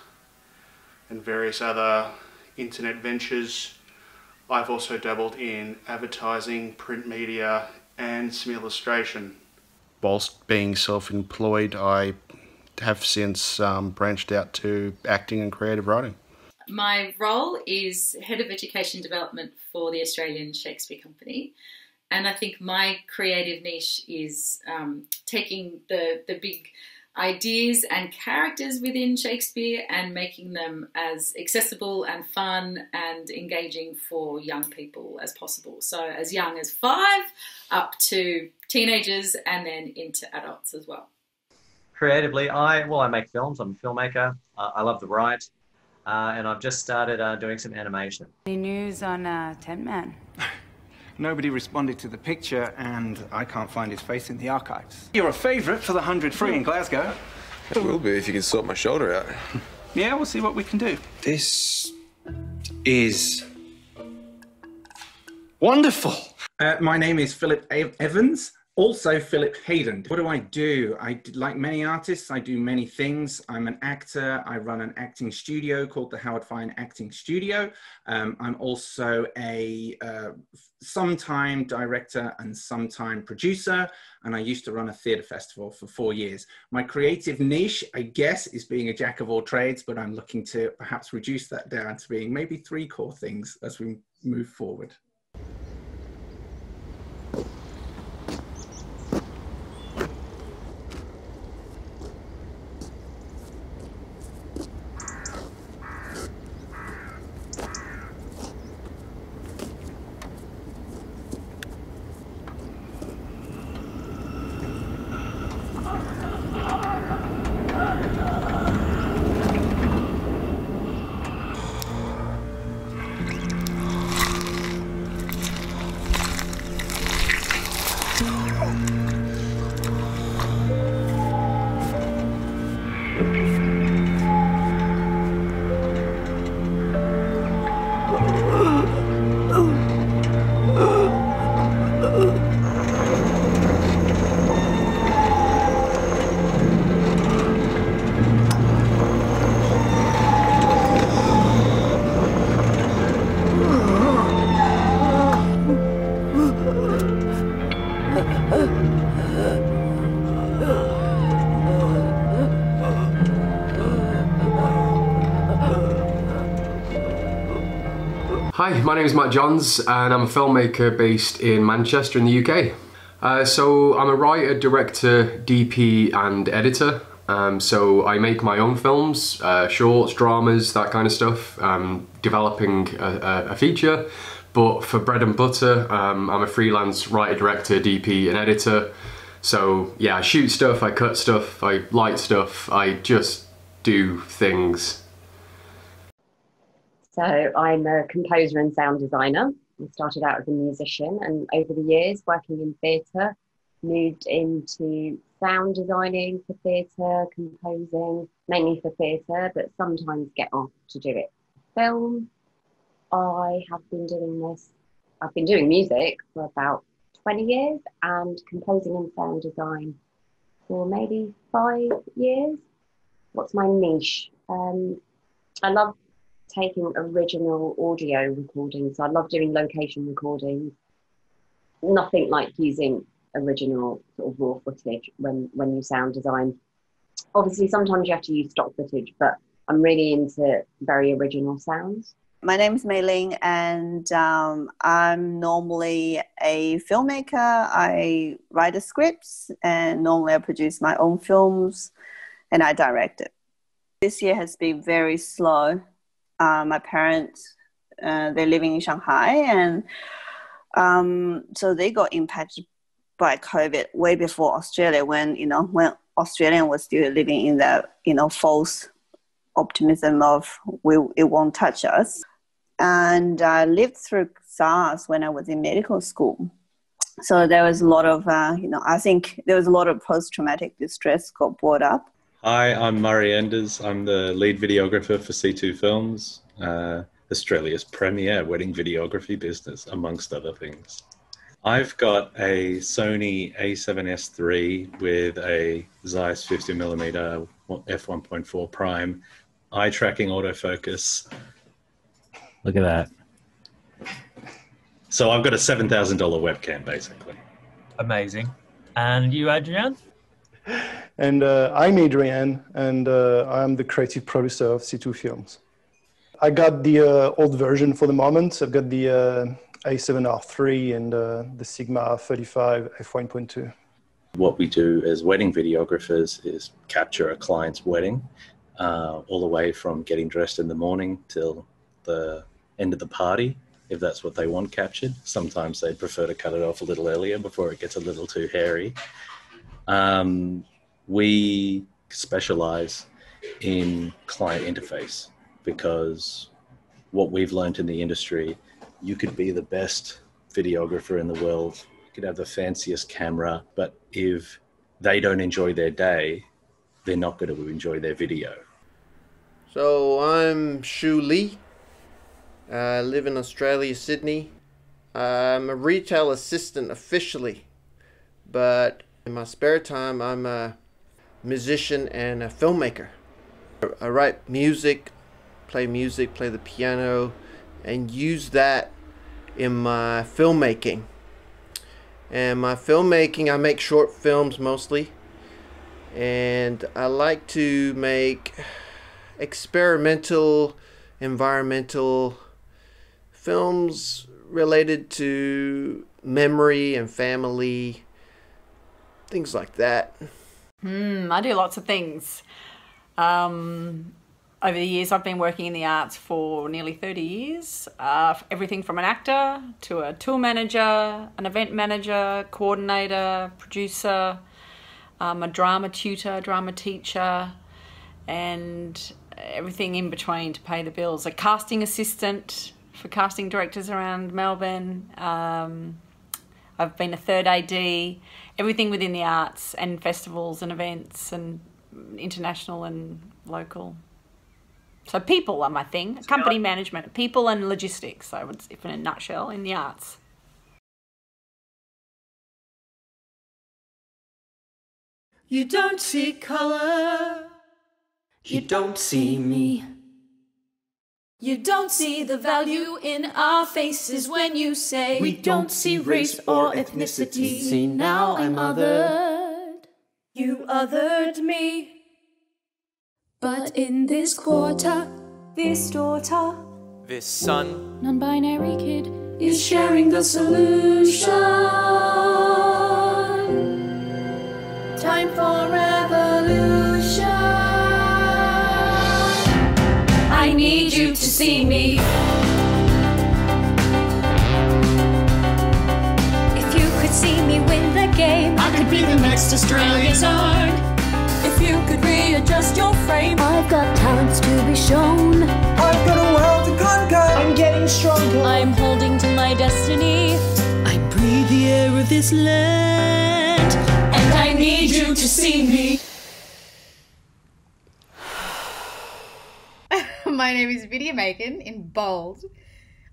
and various other internet ventures. I've also dabbled in advertising, print media and some illustration. Whilst being self-employed, I have since branched out to acting and creative writing. My role is Head of Education Development for the Australian Shakespeare Company. And I think my creative niche is taking the big ideas and characters within Shakespeare and making them as accessible and fun and engaging for young people as possible. So as young as 5 up to teenagers and then into adults as well. Creatively, I make films. I'm a filmmaker. I love to write. And I've just started doing some animation. Any news on Tent Man? Nobody responded to the picture, and I can't find his face in the archives. You're a favourite for the 100 free in Glasgow. It will be if you can sort my shoulder out. Yeah, we'll see what we can do. This is wonderful. My name is Philip Evans. Also Philip Hayden. What do? Like many artists, I do many things. I'm an actor. I run an acting studio called the Howard Fine Acting Studio. I'm also a sometime director and sometime producer, and I used to run a theatre festival for 4 years. My creative niche, I guess, is being a jack of all trades, but I'm looking to perhaps reduce that down to being maybe 3 core things as we move forward. Hi, my name is Matt Johns and I'm a filmmaker based in Manchester in the UK. So I'm a writer, director, DP and editor. So I make my own films, shorts, dramas, that kind of stuff, developing a feature. But for bread and butter, I'm a freelance writer, director, DP and editor. So yeah, I shoot stuff, I cut stuff, I light stuff, I just do things. So I'm a composer and sound designer. I started out as a musician and over the years working in theatre, moved into sound designing for theatre, composing, mainly for theatre, but sometimes get asked to do it for film. I've been doing music for about 20 years and composing and sound design for maybe 5 years. What's my niche? I love taking original audio recordings. I love doing location recordings. Nothing like using original sort of raw footage when you sound design. Obviously, sometimes you have to use stock footage, but I'm really into very original sounds. My name is Mei Ling and I'm normally a filmmaker. I write the scripts and normally I produce my own films and I direct it. This year has been very slow. My parents they're living in Shanghai, and so they got impacted by COVID way before Australia, when Australia was still living in that false optimism of it won't touch us. And I lived through SARS when I was in medical school. So there was a lot of, I think there was a lot of post-traumatic distress got brought up. Hi, I'm Murray Enders. I'm the lead videographer for C2 Films, Australia's premier wedding videography business, amongst other things. I've got a Sony a7S III with a Zeiss 50mm f1.4 prime, eye tracking autofocus. Look at that. So I've got a $7,000 webcam, basically. Amazing. And you, Adrian? And I'm Adrian, and I'm the creative producer of C2 Films. I got the old version for the moment. I've got the A7R III and the Sigma 35 f1.2. What we do as wedding videographers is capture a client's wedding, all the way from getting dressed in the morning till the end of the party, if that's what they want captured. Sometimes they'd prefer to cut it off a little earlier before it gets a little too hairy. We specialize in client interface, because what we've learned in the industry, you could be the best videographer in the world, you could have the fanciest camera, but if they don't enjoy their day, they're not going to enjoy their video. So I'm Shu Lee. I live in Australia, Sydney. I'm a retail assistant officially, but in my spare time I'm a musician and a filmmaker. I write music, play the piano, and use that in my filmmaking. And my filmmaking, I make short films mostly, and I like to make experimental, environmental films related to memory and family, things like that. I do lots of things. Over the years, I've been working in the arts for nearly 30 years. Everything from an actor to a tour manager, an event manager, coordinator, producer, a drama tutor, drama teacher, and everything in between to pay the bills. A casting assistant for casting directors around Melbourne. I've been a third AD, everything within the arts and festivals and events and international and local. So people are my thing. Company management, people and logistics, I would, if in a nutshell, in the arts. You don't see colour. You don't see me. You don't see the value in our faces when you say we don't see race or ethnicity. See, now I'm othered. You othered me. But in this quarter, this daughter, this son, non-binary kid is sharing the solution. Time for revolution. I need you to see me. If you could see me win the game, I could be the next Australia's own. If you could readjust your frame, I've got talents to be shown. I've got a world to conquer. I'm getting stronger. I'm holding to my destiny. I breathe the air of this land, and I need you to see me. My name is Vidya Bacon, in bold.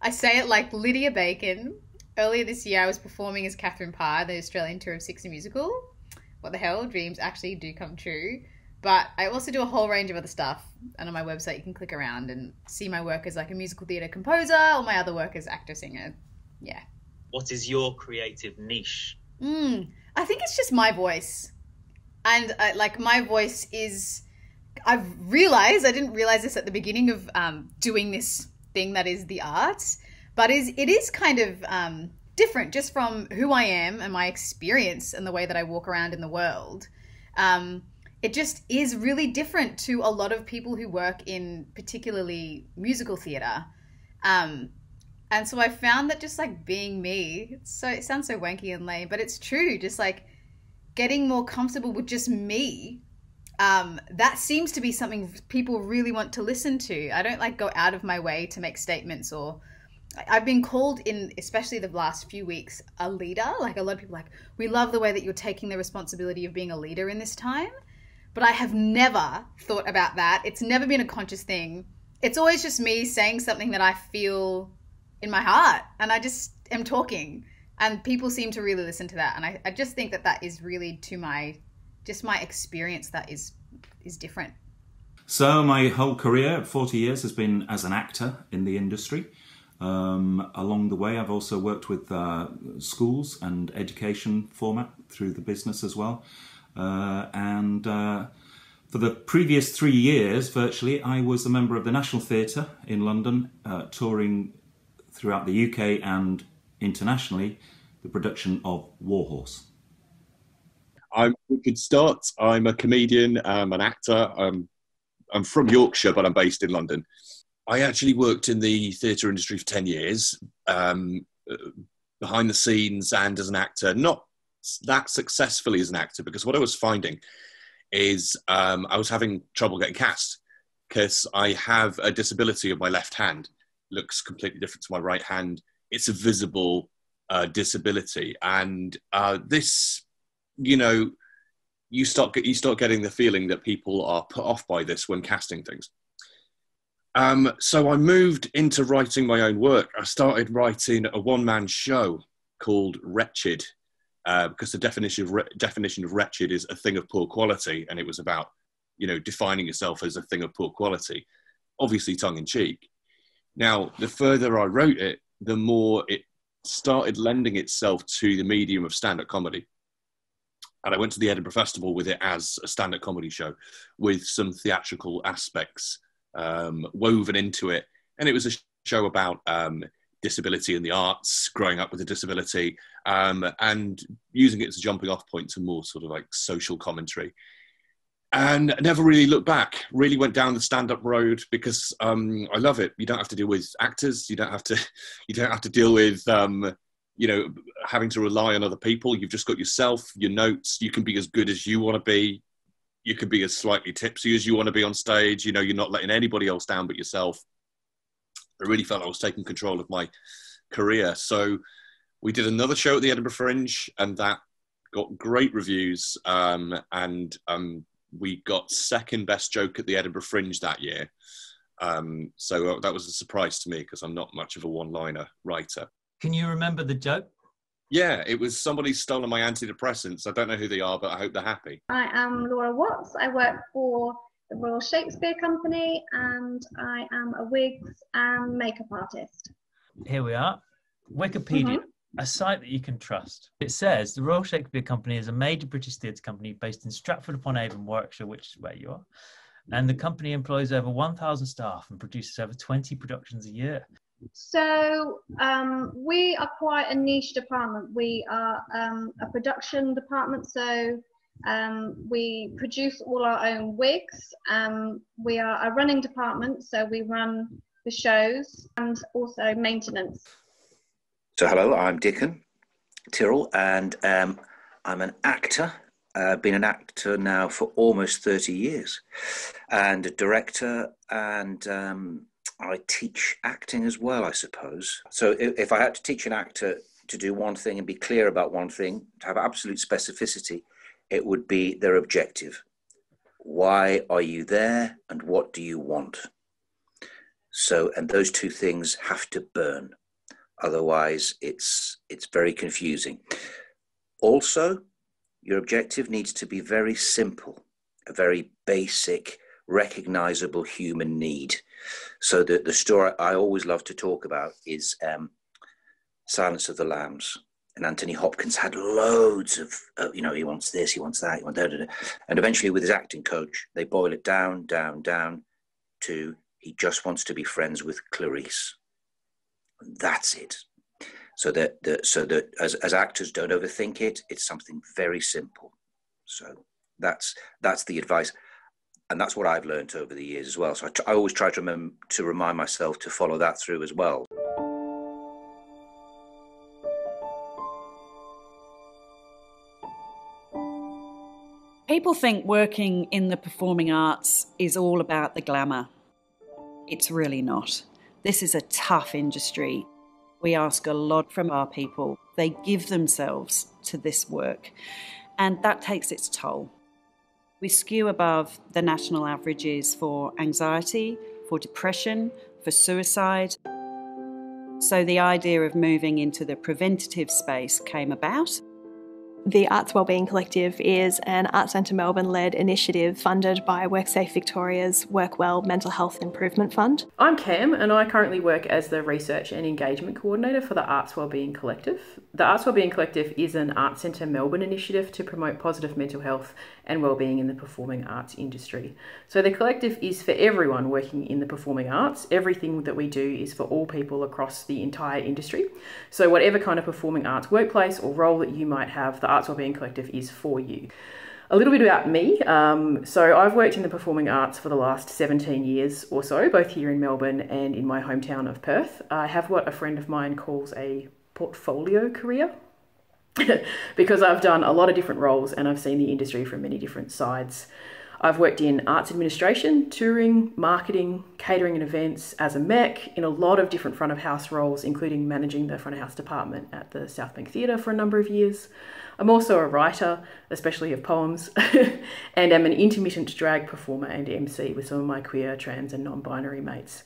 I say it like Lydia Bacon. Earlier this year, I was performing as Catherine Parr, the Australian Tour of 60 musical. What the hell, dreams actually do come true. But I also do a whole range of other stuff. And on my website, you can click around and see my work as like a musical theatre composer or my other work as actor, singer. Yeah. What is your creative niche? I think it's just my voice. And like my voice is... I've realised, I didn't realise this at the beginning of doing this thing that is the arts, but it is kind of different just from who I am and my experience and the way that I walk around in the world. It just is really different to a lot of people who work in particularly musical theatre. And so I found that just like being me, it sounds so wanky and lame, but it's true. Just like getting more comfortable with just me. That seems to be something people really want to listen to. I don't like go out of my way to make statements, or I've been called in, especially the last few weeks, a leader. Like a lot of people like, we love the way that you're taking the responsibility of being a leader in this time. But I have never thought about that. It's never been a conscious thing. It's always just me saying something that I feel in my heart, and I just am talking, and people seem to really listen to that. And I just think that is really to my experience that is different. So my whole career, 40 years, has been as an actor in the industry. Along the way, I've also worked with schools and education format through the business as well. For the previous 3 years, virtually, I was a member of the National Theatre in London, touring throughout the UK and internationally the production of Warhorse. I'm Richard Stott. I'm a comedian, I'm an actor. I'm from Yorkshire, but I'm based in London. I actually worked in the theatre industry for 10 years, behind the scenes and as an actor, not that successfully as an actor, because what I was finding is I was having trouble getting cast because I have a disability of my left hand. It looks completely different to my right hand. It's a visible disability. And this, you know, you start getting the feeling that people are put off by this when casting things. So I moved into writing my own work. I started writing a one-man show called Wretched, because the definition of wretched is a thing of poor quality, and it was about, you know, defining yourself as a thing of poor quality, obviously tongue-in-cheek. Now, the further I wrote it, the more it started lending itself to the medium of stand-up comedy. And I went to the Edinburgh Festival with it as a stand-up comedy show with some theatrical aspects woven into it. And it was a show about disability in the arts, growing up with a disability, and using it as a jumping off point to more sort of like social commentary. And I never really looked back, really went down the stand-up road because I love it. You don't have to deal with actors. You don't have to deal with, you know, having to rely on other people. You've just got yourself, your notes. You can be as good as you want to be. You can be as slightly tipsy as you want to be on stage. You know, you're not letting anybody else down but yourself. I really felt I was taking control of my career. So we did another show at the Edinburgh Fringe, and that got great reviews. We got second best joke at the Edinburgh Fringe that year. So that was a surprise to me because I'm not much of a one-liner writer. Can you remember the joke? Yeah, it was somebody's stolen my antidepressants. I don't know who they are, but I hope they're happy. I am Laura Watts. I work for the Royal Shakespeare Company, and I am a wigs and makeup artist. Here we are. Wikipedia, a site that you can trust. It says the Royal Shakespeare Company is a major British theatre company based in Stratford-upon-Avon, Warwickshire, which is where you are. And the company employs over 1,000 staff and produces over 20 productions a year. So we are quite a niche department. We are a production department, so we produce all our own wigs. We are a running department, so we run the shows and also maintenance. So hello, I'm Dickon Tyrrell, and I'm an actor. I've been an actor now for almost 30 years, and a director, and I teach acting as well, I suppose. So if I had to teach an actor to do one thing and be clear about one thing, to have absolute specificity, it would be their objective. Why are you there and what do you want? So, and those two things have to burn. Otherwise, it's very confusing. Also, your objective needs to be very simple, a very basic, recognizable human need. So the story I always love to talk about is Silence of the Lambs. And Anthony Hopkins had loads of, you know, he wants this, he wants that, he wants that. And eventually with his acting coach, they boil it down to he just wants to be friends with Clarice. And that's it. So that as actors, don't overthink it. It's something very simple. So that's the advice. And that's what I've learned over the years as well. So I always try to remind myself to follow that through as well. People think working in the performing arts is all about the glamour. It's really not. This is a tough industry. We ask a lot from our people. They give themselves to this work, and that takes its toll. We skew above the national averages for anxiety, for depression, for suicide. So the idea of moving into the preventative space came about. The Arts Wellbeing Collective is an Arts Centre Melbourne-led initiative funded by WorkSafe Victoria's WorkWell Mental Health Improvement Fund. I'm Cam and I currently work as the Research and Engagement Coordinator for the Arts Wellbeing Collective. The Arts Wellbeing Collective is an Arts Centre Melbourne initiative to promote positive mental health and wellbeing in the performing arts industry. So the collective is for everyone working in the performing arts. Everything that we do is for all people across the entire industry. So whatever kind of performing arts workplace or role that you might have, the Arts Wellbeing Collective is for you. A little bit about me. So I've worked in the performing arts for the last 17 years or so, both here in Melbourne and in my hometown of Perth. I have what a friend of mine calls a portfolio career because I've done a lot of different roles and I've seen the industry from many different sides. I've worked in arts administration, touring, marketing, catering and events as a mech in a lot of different front of house roles, including managing the front of house department at the South Bank Theatre for a number of years. I'm also a writer, especially of poems, and am an intermittent drag performer and MC with some of my queer, trans and non-binary mates.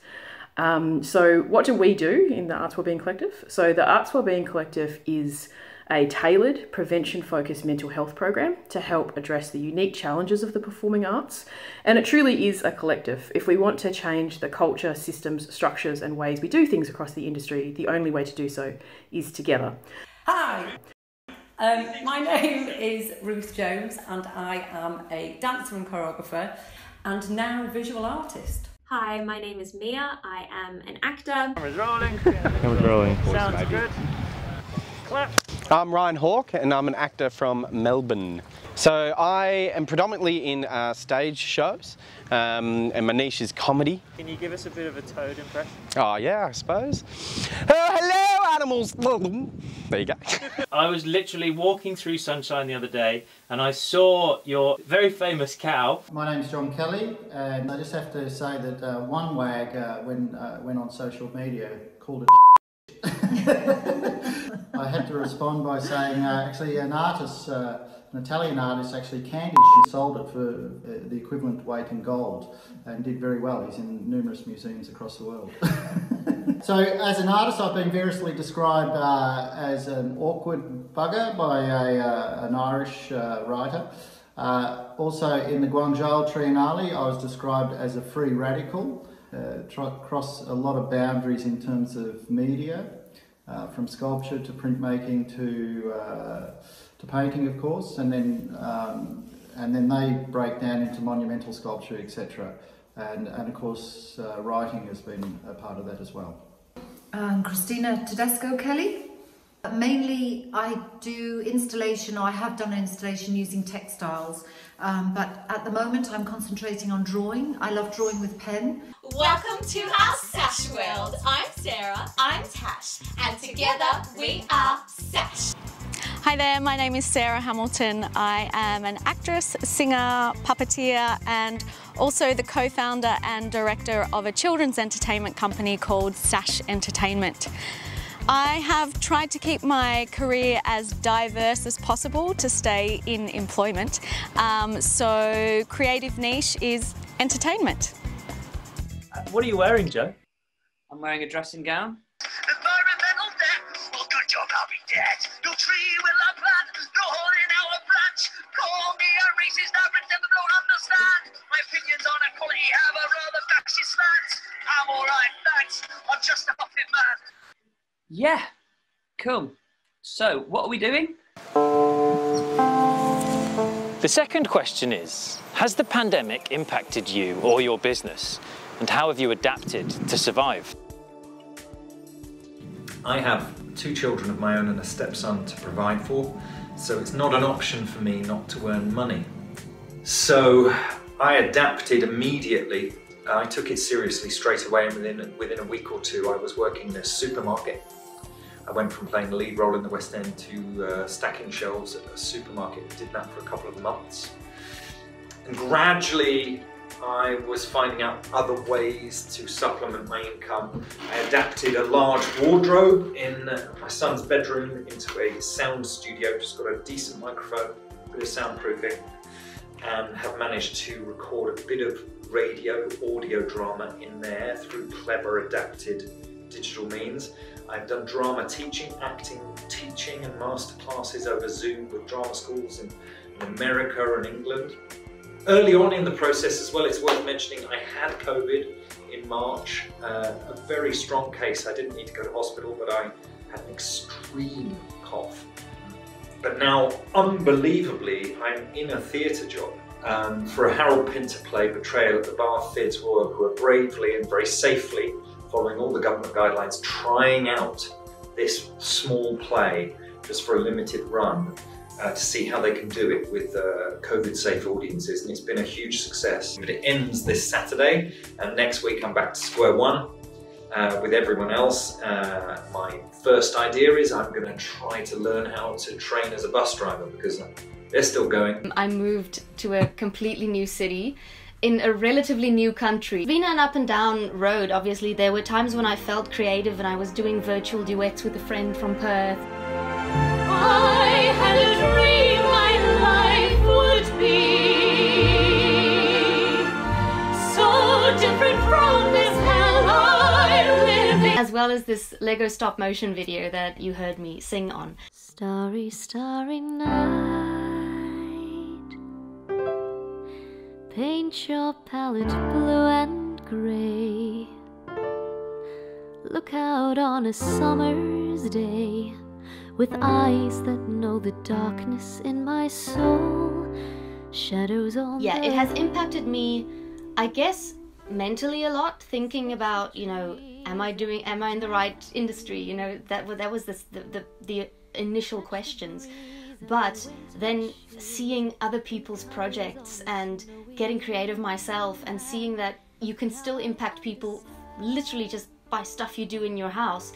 So what do we do in the Arts Wellbeing Collective? So the Arts Wellbeing Collective is a tailored, prevention-focused mental health program to help address the unique challenges of the performing arts. And it truly is a collective. If we want to change the culture, systems, structures and ways we do things across the industry, the only way to do so is together. Hi, my name is Ruth Jones and I am a dancer and choreographer and now visual artist. Hi, my name is Mia. I am an actor. Camera's rolling. Camera's rolling. Sounds good. Clap. I'm Ryan Hawke and I'm an actor from Melbourne. So I am predominantly in stage shows and my niche is comedy. Can you give us a bit of a Toad impression? Oh yeah, I suppose. Oh, hello animals! There you go. I was literally walking through Sunshine the other day and I saw your very famous cow. My name's John Kelly and I just have to say that one wag went on social media called it I had to respond by saying actually an artist, an Italian artist actually candied and sold it for the equivalent weight in gold and did very well. He's in numerous museums across the world. So as an artist I've been variously described as an awkward bugger by an Irish writer. Also in the Guangzhou Triennale I was described as a free radical. Cross a lot of boundaries in terms of media, from sculpture to printmaking to painting, of course, and then they break down into monumental sculpture, etc. And of course, writing has been a part of that as well. Christina Tedesco Kelly. Mainly I do installation, or I have done installation using textiles, but at the moment I'm concentrating on drawing. I love drawing with pen. Welcome to our Sash World. I'm Sarah. I'm Tash. And together we are Sash. Hi there, my name is Sarah Hamilton. I am an actress, singer, puppeteer and also the co-founder and director of a children's entertainment company called Sash Entertainment. I have tried to keep my career as diverse as possible to stay in employment. So creative niche is entertainment. What are you wearing, Joe? I'm wearing a dressing gown. Environmental death. Well, good job, I'll be dead. No tree will I plant, no hole in our branch. Call me a racist, I pretend I don't understand. My opinions on equality have a rather fascist slant. I'm alright, thanks. I'm just a Muppet man. Yeah, cool. So, what are we doing? The second question is, has the pandemic impacted you or your business? And how have you adapted to survive? I have 2 children of my own and a stepson to provide for, so it's not an option for me not to earn money. So I adapted immediately. I took it seriously straight away, and within a week or two I was working in a supermarket. I went from playing the lead role in the West End to stacking shelves at a supermarket. Did that for a couple of months. And gradually I was finding out other ways to supplement my income. I adapted a large wardrobe in my son's bedroom into a sound studio, just got a decent microphone, a bit of soundproofing, and have managed to record a bit of radio, audio drama in there through clever adapted digital means. I've done drama teaching, acting teaching and masterclasses over Zoom with drama schools in America and England. Early on in the process as well, it's worth mentioning, I had COVID in March, a very strong case. I didn't need to go to hospital, but I had an extreme cough. But now, unbelievably, I'm in a theatre job for a Harold Pinter play, Betrayal at the Bath Theatre, who are bravely and very safely following all the government guidelines, trying out this small play just for a limited run to see how they can do it with COVID-safe audiences, and it's been a huge success. But it ends this Saturday, and next week I'm back to square one with everyone else. My first idea is I'm going to try to learn how to train as a bus driver, because they're still going. I moved to a completely new city in a relatively new country. It's been an up and down road, obviously. There were times when I felt creative and I was doing virtual duets with a friend from Perth. I had a dream my life would be so different from this hell I live in. As well as this Lego stop motion video that you heard me sing on. Starry, starry night, paint your palette blue and grey. Look out on a summer's day with eyes that know the darkness in my soul. Shadows all Yeah, it has impacted me, I guess, mentally a lot, thinking about, you know, am I in the right industry? You know, that was the initial questions. But then seeing other people's projects and getting creative myself and seeing that you can still impact people literally just by stuff you do in your house,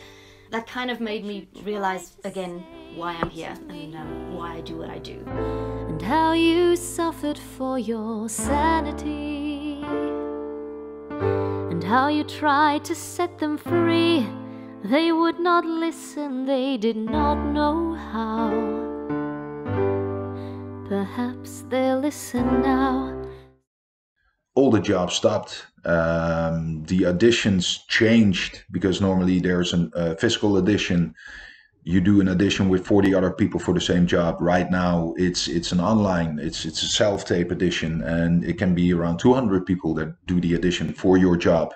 that kind of made me realize again why I'm here and why I do what I do. And how you suffered for your sanity, and how you tried to set them free. They would not listen, they did not know how. Perhaps they'll listen now. All the jobs stopped. The auditions changed, because normally there's a physical audition. You do an audition with 40 other people for the same job. Right now it's an online, it's a self-tape audition, and it can be around 200 people that do the audition for your job.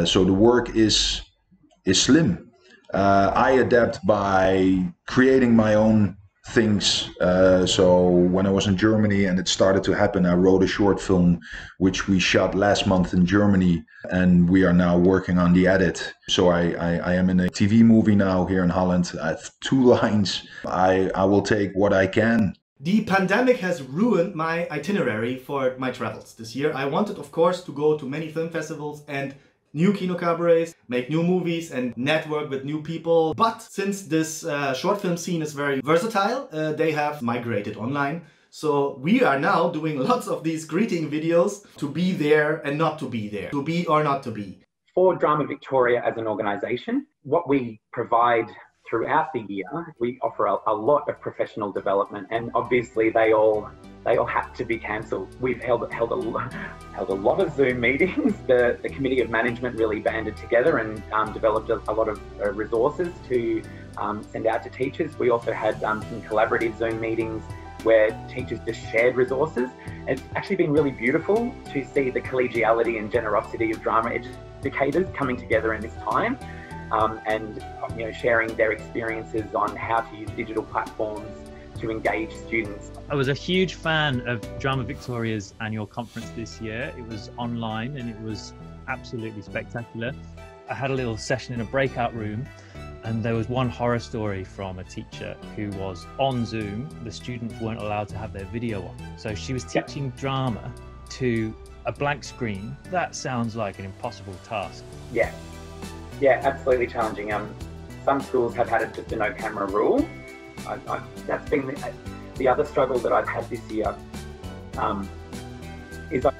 So the work is slim. I adapt by creating my own things. So when I was in Germany and it started to happen, I wrote a short film which we shot last month in Germany, and we are now working on the edit. So I am in a TV movie now here in Holland. I have 2 lines. I will take what I can. The pandemic has ruined my itinerary for my travels this year. I wanted, of course, to go to many film festivals and new kino cabarets, make new movies and network with new people. But since this short film scene is very versatile, they have migrated online. So we are now doing lots of these greeting videos to be there and not to be there, to be or not to be. For Drama Victoria as an organisation, what we provide throughout the year, we offer a lot of professional development, and obviously they all have to be cancelled. We've held a lot of Zoom meetings. The Committee of Management really banded together and developed a lot of resources to send out to teachers. We also had some collaborative Zoom meetings where teachers just shared resources. It's actually been really beautiful to see the collegiality and generosity of drama educators coming together in this time, and sharing their experiences on how to use digital platforms to engage students. I was a huge fan of Drama Victoria's annual conference this year. It was online and it was absolutely spectacular. I had a little session in a breakout room, and there was one horror story from a teacher who was on Zoom. The students weren't allowed to have their video on. So she was teaching drama to a blank screen. That sounds like an impossible task. Yeah, absolutely challenging. Some schools have had just a no camera rule. That's been the other struggle that I've had this year. Is I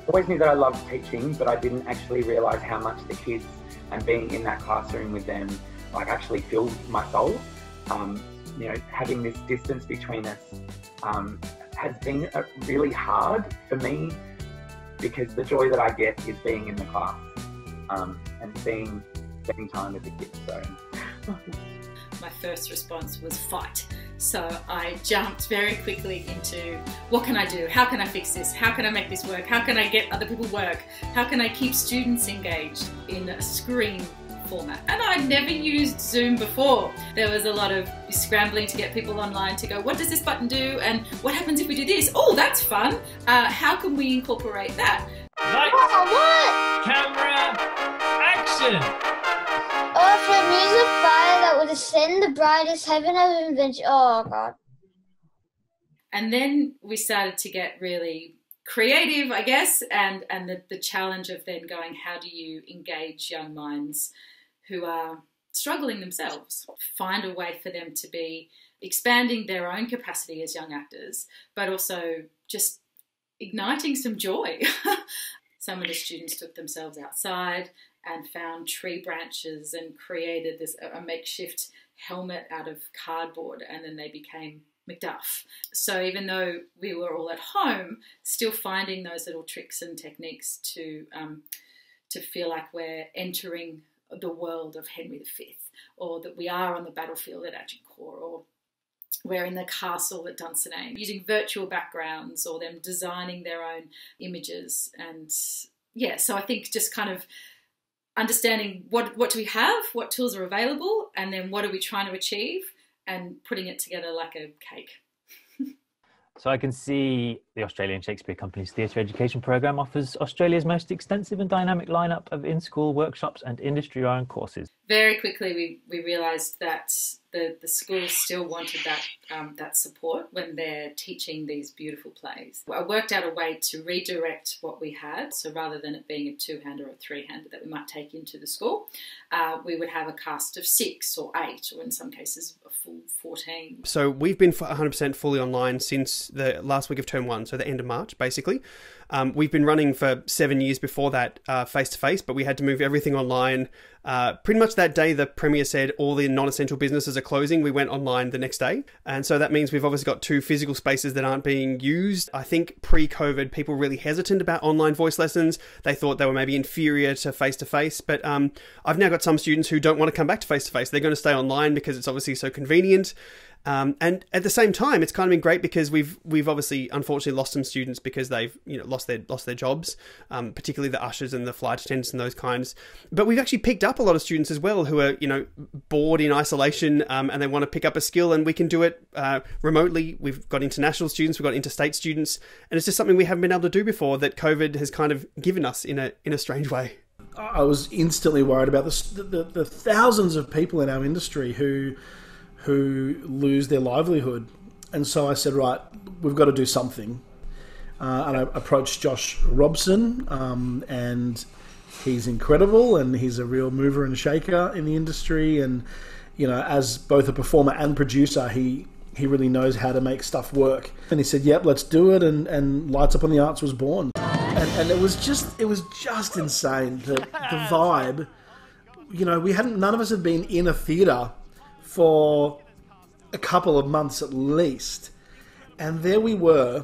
always knew that I loved teaching, but I didn't actually realise how much the kids and being in that classroom with them like actually filled my soul. You know, having this distance between us has been really hard for me, because the joy that I get is being in the class and spending time with the kids. So. My first response was fight. So I jumped very quickly into what can I do? How can I fix this? How can I make this work? How can I get other people work? How can I keep students engaged in a screen format? And I'd never used Zoom before. There was a lot of scrambling to get people online to go, what does this button do? And what happens if we do this? Oh, that's fun. How can we incorporate that? Lights, camera, action! Oh, if it means a fire that would ascend the brightest heaven of invention. Oh, God. And then we started to get really creative, I guess, and the challenge of then going, how do you engage young minds who are struggling themselves? Find a way for them to be expanding their own capacity as young actors, but also just igniting some joy. Some of the students took themselves outside and found tree branches and created a makeshift helmet out of cardboard, and then they became Macduff. So even though we were all at home, still finding those little tricks and techniques to feel like we're entering the world of Henry V, or that we are on the battlefield at Agincourt, or we're in the castle at Dunsinane, using virtual backgrounds, or them designing their own images. And yeah, so I think just kind of understanding what do we have, what tools are available, and then what are we trying to achieve, and putting it together like a cake. So I can see the Australian Shakespeare Company's theatre education programme offers Australia's most extensive and dynamic lineup of in-school workshops and industry-run courses. Very quickly we realised that the schools still wanted that support when they're teaching these beautiful plays. I worked out a way to redirect what we had, so rather than it being a two-hander or a three-hander that we might take into the school, we would have a cast of 6 or 8, or in some cases a full 14. So we've been 100% fully online since the last week of term 1, so the end of March basically. We've been running for 7 years before that face-to-face, but we had to move everything online. Pretty much that day the Premier said all the non-essential businesses are closing, we went online the next day. And so that means we've obviously got 2 physical spaces that aren't being used. I think pre-COVID, people were really hesitant about online voice lessons. They thought they were maybe inferior to face-to-face. But I've now got some students who don't want to come back to face-to-face. They're going to stay online because it's obviously so convenient. And at the same time, it's kind of been great because we've obviously unfortunately lost some students because they've lost their jobs, particularly the ushers and the flight attendants and those kinds. But we've actually picked up a lot of students as well who are bored in isolation and they want to pick up a skill, and we can do it remotely. We've got international students, we've got interstate students, and it's just something we haven't been able to do before that COVID has kind of given us in a strange way. I was instantly worried about the thousands of people in our industry who lose their livelihood. And so I said, right, we've got to do something. And I approached Josh Robson, and he's incredible, and he's a real mover and shaker in the industry. And, as both a performer and producer, he really knows how to make stuff work. And he said, yep, let's do it. And Lights Up on the Arts was born. And it was just insane. The vibe, none of us had been in a theatre for a couple of months at least, and there we were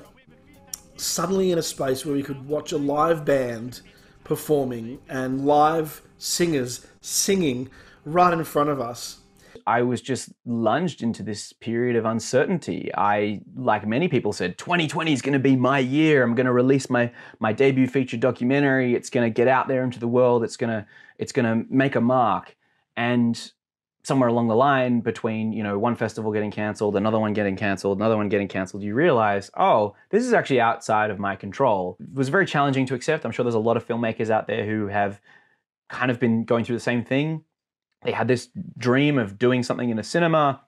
suddenly in a space where we could watch a live band performing and live singers singing right in front of us. I was just lunged into this period of uncertainty. I, like many people, said 2020 is going to be my year. I'm going to release my debut feature documentary. It's going to get out there into the world. It's going to make a mark. And somewhere along the line between, one festival getting cancelled, another one getting cancelled, another one getting cancelled, you realize, oh, this is actually outside of my control. It was very challenging to accept. I'm sure there's a lot of filmmakers out there who have kind of been going through the same thing. They had this dream of doing something in a cinema,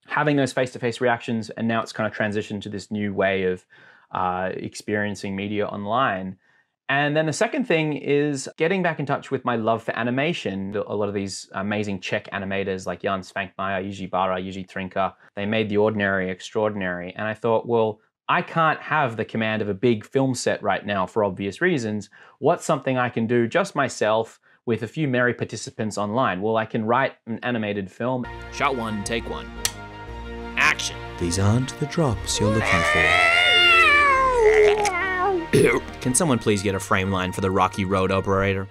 having those face-to-face reactions, and now it's kind of transitioned to this new way of experiencing media online. And then the second thing is getting back in touch with my love for animation. A lot of these amazing Czech animators like Jan Svankmajer, Jiří Bara, Jiří Trinka, they made the ordinary extraordinary. And I thought, well, I can't have the command of a big film set right now for obvious reasons. What's something I can do just myself with a few merry participants online? Well, I can write an animated film. Shot one, take one. Action. These aren't the drops you're looking for. Can someone please get a frame line for the Rocky Road operator?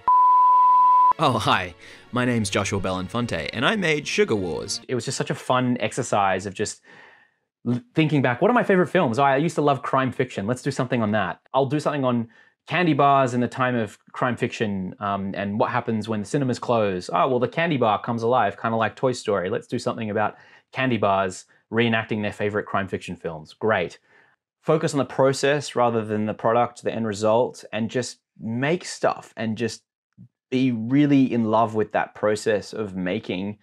Oh, hi. My name's Joshua Belinfonte, and I made Sugar Wars. It was just such a fun exercise of just thinking back, what are my favorite films? Oh, I used to love crime fiction. Let's do something on that. I'll do something on candy bars in the time of crime fiction, and what happens when the cinemas close. Oh, well, the candy bar comes alive, kind of like Toy Story. Let's do something about candy bars reenacting their favorite crime fiction films. Great. Focus on the process rather than the product, the end result, and just make stuff and just be really in love with that process of making.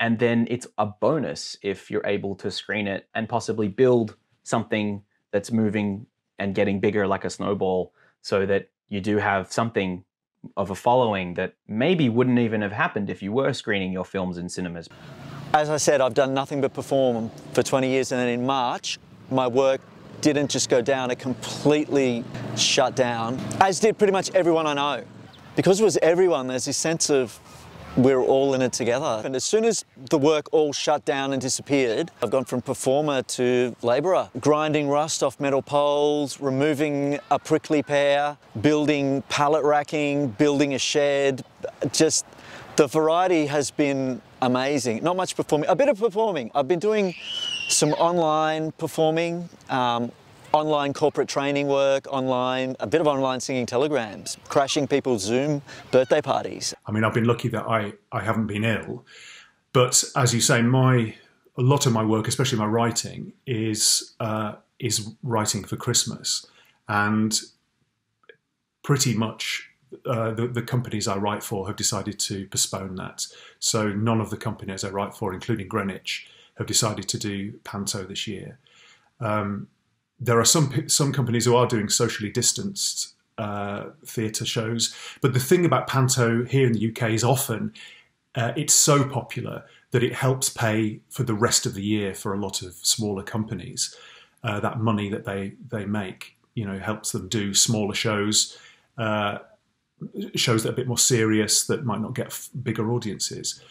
And then it's a bonus if you're able to screen it and possibly build something that's moving and getting bigger like a snowball, so that you do have something of a following that maybe wouldn't even have happened if you were screening your films in cinemas. As I said, I've done nothing but perform for 20 years, and then in March, my work didn't just go down, it completely shut down, as did pretty much everyone I know. Because it was everyone, there's this sense of we're all in it together. And as soon as the work all shut down and disappeared, I've gone from performer to labourer, grinding rust off metal poles, removing a prickly pear, building pallet racking, building a shed. Just the variety has been amazing. Not much performing, a bit of performing. I've been doing some online performing, online corporate training work, online, a bit of online singing telegrams, crashing people's Zoom birthday parties. I mean, I've been lucky that I haven't been ill, but as you say, a lot of my work, especially my writing, is writing for Christmas, and pretty much the companies I write for have decided to postpone that. So none of the companies I write for, including Greenwich, have decided to do Panto this year. There are some companies who are doing socially distanced theatre shows, but the thing about Panto here in the UK is often it's so popular that it helps pay for the rest of the year for a lot of smaller companies. That money that they make, helps them do smaller shows, shows that are a bit more serious, that might not get bigger audiences.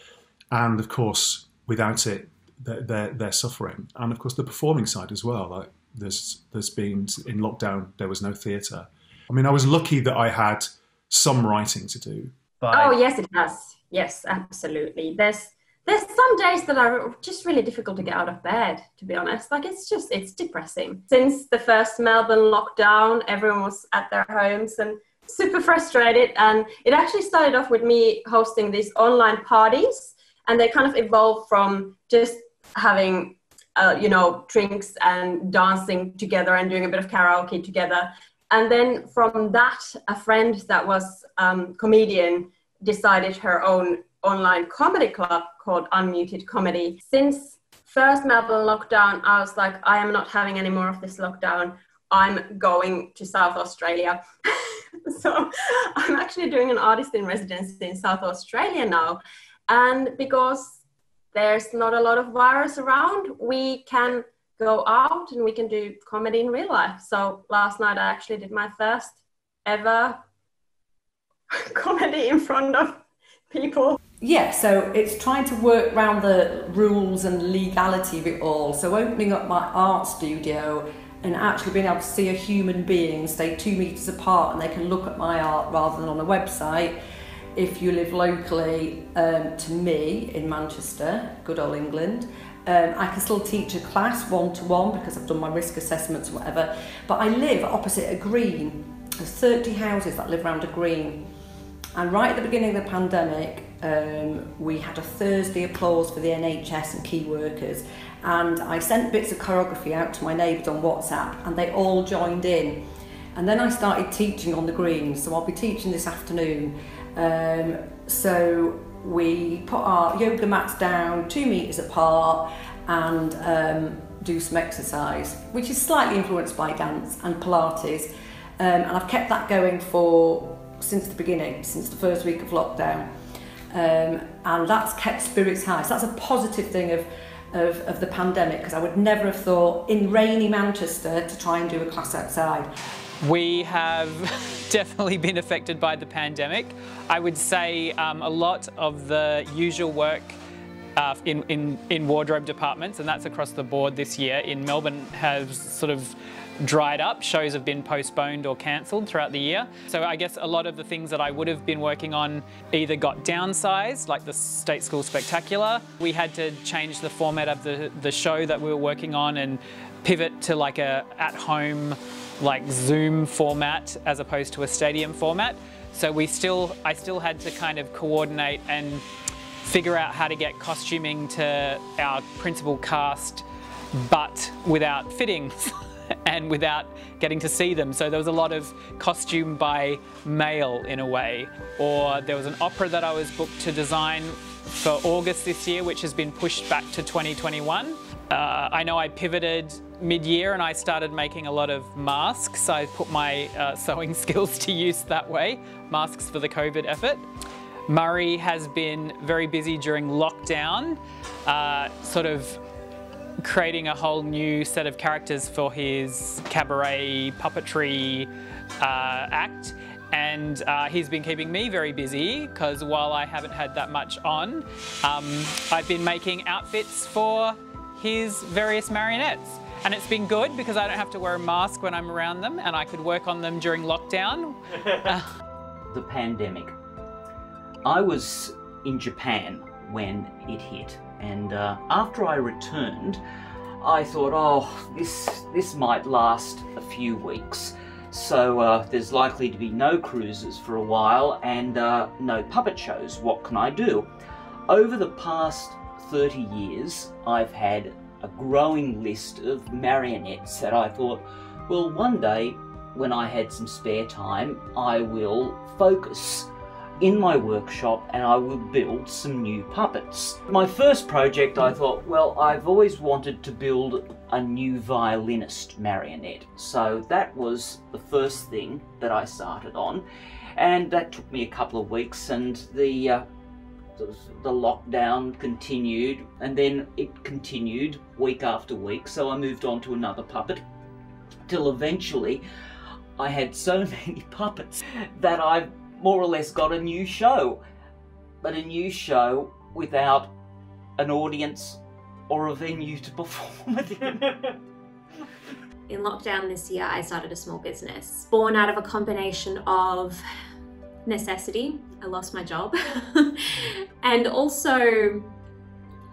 And of course, without it, they're suffering. And of course, the performing side as well. Like there's been, in lockdown, there was no theatre. I mean, I was lucky that I had some writing to do. Oh yes, it has. Yes, absolutely. There's some days that are just really difficult to get out of bed, to be honest. Like it's depressing. Since the first Melbourne lockdown, everyone was at their homes and super frustrated. And it actually started off with me hosting these online parties, and they kind of evolved from just having, drinks and dancing together and doing a bit of karaoke together. And then from that, a friend that was comedian decided her own online comedy club called Unmuted Comedy. Since first Melbourne lockdown, I was like, I am not having any more of this lockdown. I'm going to South Australia. So I'm actually doing an artist in residency in South Australia now. And because there's not a lot of virus around, we can go out and we can do comedy in real life. So last night I actually did my first ever comedy in front of people. Yeah, so it's trying to work around the rules and legality of it all. So opening up my art studio and actually being able to see a human being stay 2 meters apart and they can look at my art rather than on a website. If you live locally to me in Manchester, good old England, I can still teach a class one-to-one because I've done my risk assessments or whatever, but I live opposite a green. There's 30 houses that live around a green. And right at the beginning of the pandemic, we had a Thursday applause for the NHS and key workers. And I sent bits of choreography out to my neighbours on WhatsApp and they all joined in. And then I started teaching on the green. So I'll be teaching this afternoon. So we put our yoga mats down 2 meters apart and do some exercise, which is slightly influenced by dance and Pilates. And I've kept that going since the beginning, since the first week of lockdown. And that's kept spirits high. So that's a positive thing of the pandemic, because I would never have thought in rainy Manchester to try and do a class outside. We have definitely been affected by the pandemic. I would say a lot of the usual work in wardrobe departments, and that's across the board this year in Melbourne, has sort of dried up. Shows have been postponed or cancelled throughout the year. So I guess a lot of the things that I would have been working on either got downsized, like the State School Spectacular. We had to change the format of the show that we were working on and pivot to like a at-home like Zoom format as opposed to a stadium format. So I still had to kind of coordinate and figure out how to get costuming to our principal cast, but without fittings and without getting to see them. So there was a lot of costume by mail in a way. Or there was an opera that I was booked to design for August this year, which has been pushed back to 2021. I know I pivoted mid-year and I started making a lot of masks. I put my sewing skills to use that way, masks for the COVID effort. Murray has been very busy during lockdown, sort of creating a whole new set of characters for his cabaret puppetry act. And he's been keeping me very busy, because while I haven't had that much on, I've been making outfits for his various marionettes. And it's been good because I don't have to wear a mask when I'm around them, and I could work on them during lockdown. The pandemic. I was in Japan when it hit, and after I returned, I thought, oh, this might last a few weeks. So there's likely to be no cruises for a while and no puppet shows. What can I do? Over the past 30 years, I've had a growing list of marionettes that I thought, well, one day when I had some spare time, I will focus in my workshop and I will build some new puppets. My first project, I thought, well, I've always wanted to build a new violinist marionette. So that was the first thing that I started on, and that took me a couple of weeks, and the lockdown continued, and then it continued week after week, so I moved on to another puppet, till eventually I had so many puppets that I more or less got a new show, but a new show without an audience or a venue to perform it in. In lockdown this year, I started a small business, born out of a combination of necessity, I lost my job, and also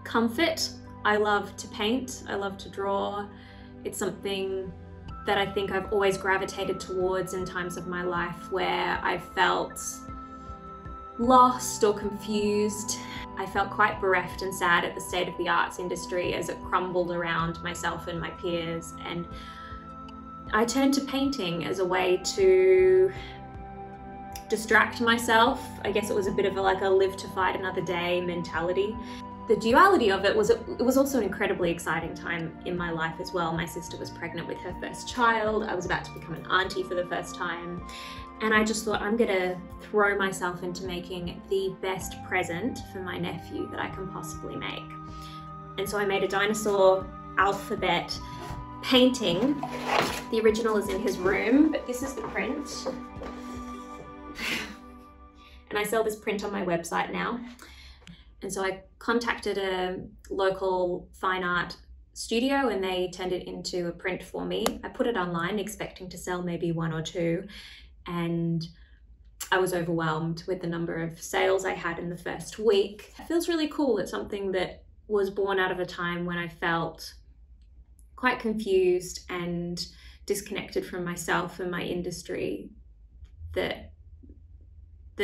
comfort. I love to paint, I love to draw. It's something that I think I've always gravitated towards in times of my life where I felt lost or confused. I felt quite bereft and sad at the state of the arts industry as it crumbled around myself and my peers, and I turned to painting as a way to distract myself. I guess it was a bit of like a live to fight another day mentality. The duality of it was also an incredibly exciting time in my life as well. My sister was pregnant with her first child. I was about to become an auntie for the first time. And I just thought, I'm gonna throw myself into making the best present for my nephew that I can possibly make. And so I made a dinosaur alphabet painting. The original is in his room, but this is the print. And I sell this print on my website now. And so I contacted a local fine art studio and they turned it into a print for me. I put it online expecting to sell maybe one or two, and I was overwhelmed with the number of sales I had in the first week. It feels really cool. It's something that was born out of a time when I felt quite confused and disconnected from myself and my industry, that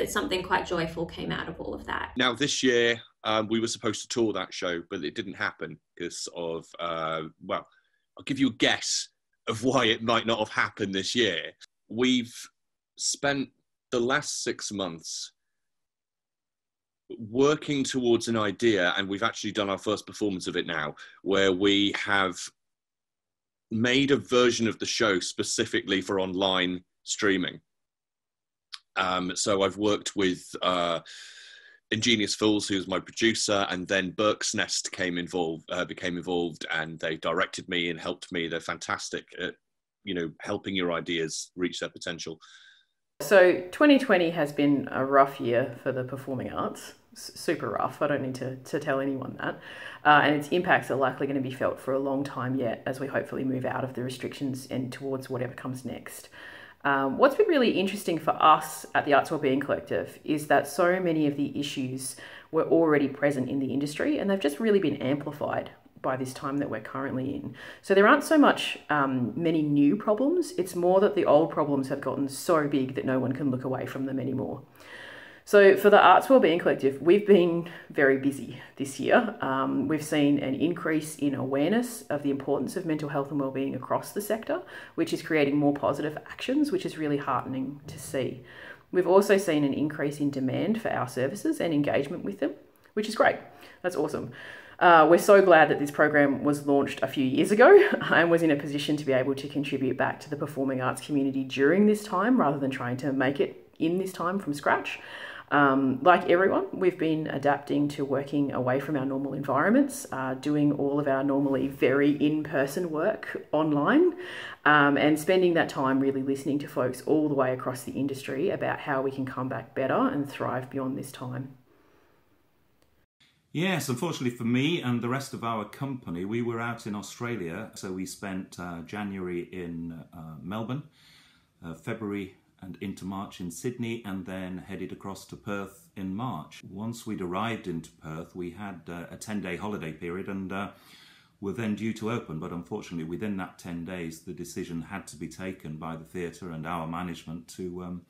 something quite joyful came out of all of that. Now this year, we were supposed to tour that show, but it didn't happen because of, well, I'll give you a guess of why it might not have happened this year. We've spent the last 6 months working towards an idea, and we've actually done our first performance of it now, where we have made a version of the show specifically for online streaming. So I've worked with Ingenious Fools, who's my producer, and then Berk's Nest became involved, and they directed me and helped me. They're fantastic at, you know, helping your ideas reach their potential. So 2020 has been a rough year for the performing arts, super rough. I don't need to tell anyone that. And its impacts are likely going to be felt for a long time yet as we hopefully move out of the restrictions and towards whatever comes next. What's been really interesting for us at the Arts Wellbeing Collective is that so many of the issues were already present in the industry, and they've just really been amplified by this time that we're currently in. So there aren't so much many new problems, it's more that the old problems have gotten so big that no one can look away from them anymore. So for the Arts Wellbeing Collective, we've been very busy this year. We've seen an increase in awareness of the importance of mental health and wellbeing across the sector, which is creating more positive actions, which is really heartening to see. We've also seen an increase in demand for our services and engagement with them, which is great. That's awesome. We're so glad that this program was launched a few years ago and was in a position to be able to contribute back to the performing arts community during this time rather than trying to make it in this time from scratch. Like everyone, we've been adapting to working away from our normal environments, doing all of our normally very in-person work online, and spending that time really listening to folks all the way across the industry about how we can come back better and thrive beyond this time. Yes, unfortunately for me and the rest of our company, we were out in Australia. So we spent January in Melbourne, February and into March in Sydney, and then headed across to Perth in March. Once we'd arrived into Perth, we had a 10-day holiday period and were then due to open. But unfortunately, within that 10 days, the decision had to be taken by the theatre and our management to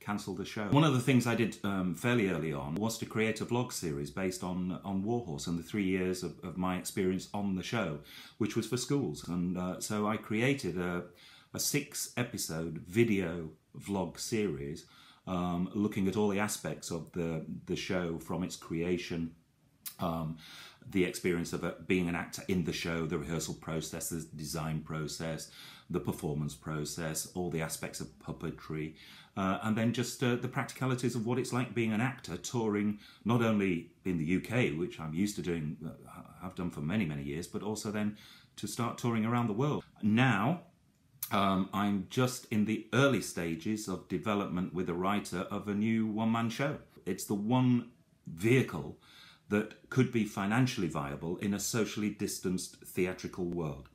cancel the show. One of the things I did fairly early on was to create a vlog series based on Warhorse and the 3 years of my experience on the show, which was for schools. And so I created a 6-episode video vlog series looking at all the aspects of the show from its creation, the experience of being an actor in the show, the rehearsal process, the design process, the performance process, all the aspects of puppetry, and then just the practicalities of what it's like being an actor touring not only in the UK, which I'm used to doing, I've done for many, many years, but also then to start touring around the world. Now, I'm just in the early stages of development with a writer of a new one-man show. It's the one vehicle that could be financially viable in a socially distanced theatrical world.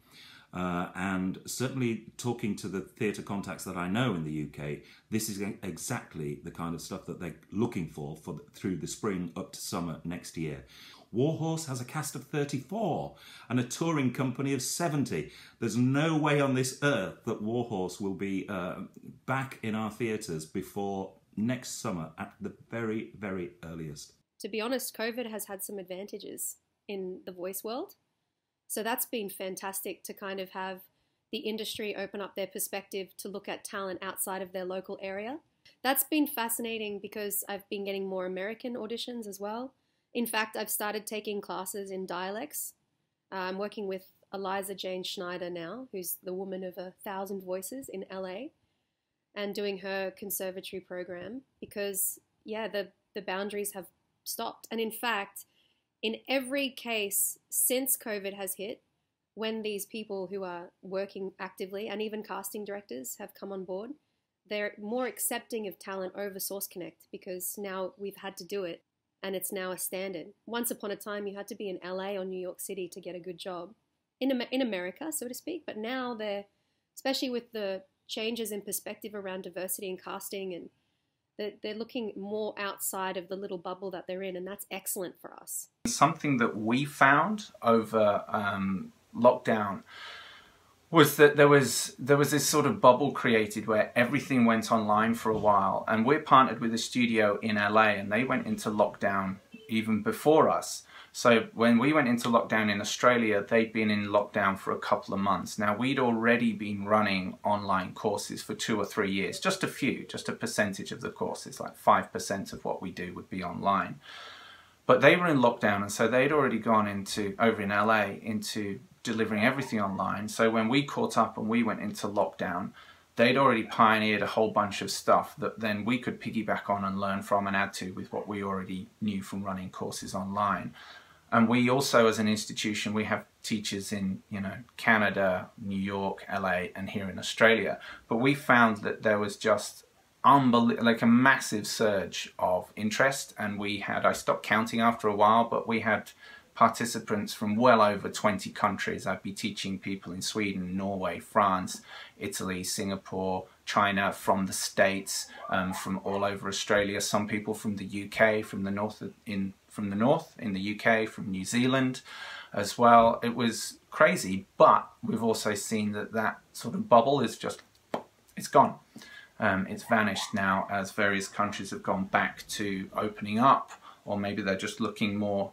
And certainly talking to the theatre contacts that I know in the UK, this is exactly the kind of stuff that they're looking for through the spring up to summer next year. Warhorse has a cast of 34 and a touring company of 70. There's no way on this earth that Warhorse will be back in our theatres before next summer at the very, very earliest. To be honest, COVID has had some advantages in the voice world. So that's been fantastic to kind of have the industry open up their perspective to look at talent outside of their local area. That's been fascinating because I've been getting more American auditions as well. In fact, I've started taking classes in dialects. I'm working with Eliza Jane Schneider now, who's the woman of 1,000 voices in LA, and doing her conservatory program because, yeah, the boundaries have stopped. And in fact, in every case since COVID has hit, when these people who are working actively and even casting directors have come on board, they're more accepting of talent over Source Connect because now we've had to do it and it's now a standard. Once upon a time, you had to be in LA or New York City to get a good job in America, so to speak. But now they're, especially with the changes in perspective around diversity and casting, and they're looking more outside of the little bubble that they're in, and that's excellent for us. Something that we found over lockdown was that there was this sort of bubble created where everything went online for a while, and we're partnered with a studio in LA and they went into lockdown even before us. So when we went into lockdown in Australia, they'd been in lockdown for a couple of months. Now we'd already been running online courses for 2 or 3 years, just a few, just a percentage of the courses, like 5% of what we do would be online. But they were in lockdown, and so they'd already gone into, over in LA, into delivering everything online. So when we caught up and we went into lockdown, they'd already pioneered a whole bunch of stuff that then we could piggyback on and learn from and add to with what we already knew from running courses online. And we also, as an institution, we have teachers in, you know, Canada, New York, LA, and here in Australia. But we found that there was just like a massive surge of interest, and I stopped counting after a while, but we had participants from well over 20 countries. I'd be teaching people in Sweden, Norway, France, Italy, Singapore, China, from the States, from all over Australia, some people from the UK, from the north in the UK, from New Zealand as well. It was crazy, but we've also seen that sort of bubble is just, it's gone. It's vanished now as various countries have gone back to opening up, or maybe they're just looking more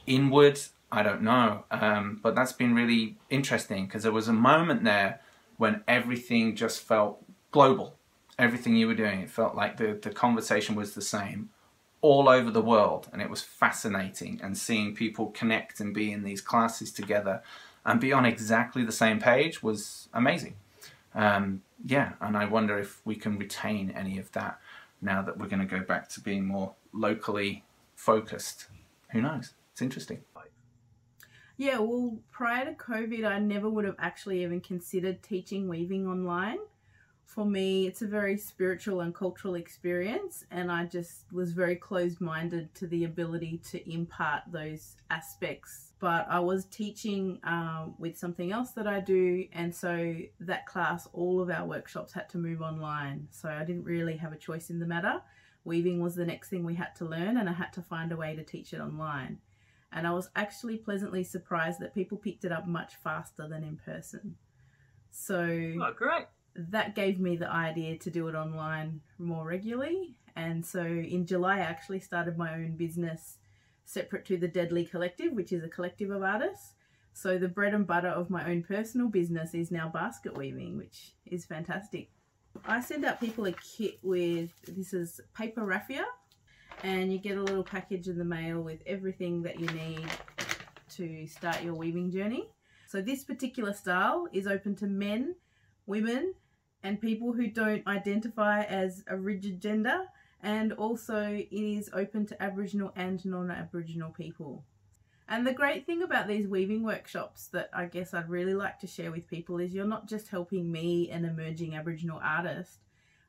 inward, I don't know. But that's been really interesting, because there was a moment there when everything just felt global. Everything you were doing, it felt like the conversation was the same all over the world, and it was fascinating. And seeing people connect and be in these classes together and be on exactly the same page was amazing. Yeah, and I wonder if we can retain any of that now that we're going to go back to being more locally focused. Who knows? It's interesting. Yeah, well, prior to COVID, I never would have actually even considered teaching weaving online. For me, it's a very spiritual and cultural experience, and I just was very closed-minded to the ability to impart those aspects. But I was teaching with something else that I do, and so that class, all of our workshops had to move online. So I didn't really have a choice in the matter. Weaving was the next thing we had to learn, and I had to find a way to teach it online. And I was actually pleasantly surprised that people picked it up much faster than in person. So oh, great. That gave me the idea to do it online more regularly. And so in July, I actually started my own business separate to the Deadly Collective, which is a collective of artists. So the bread and butter of my own personal business is now basket weaving, which is fantastic. I send out people a kit with, this is paper raffia, and you get a little package in the mail with everything that you need to start your weaving journey. So this particular style is open to men, women, and people who don't identify as a rigid gender, and also it is open to Aboriginal and non-Aboriginal people. And the great thing about these weaving workshops that I guess I'd really like to share with people is you're not just helping me, an emerging Aboriginal artist.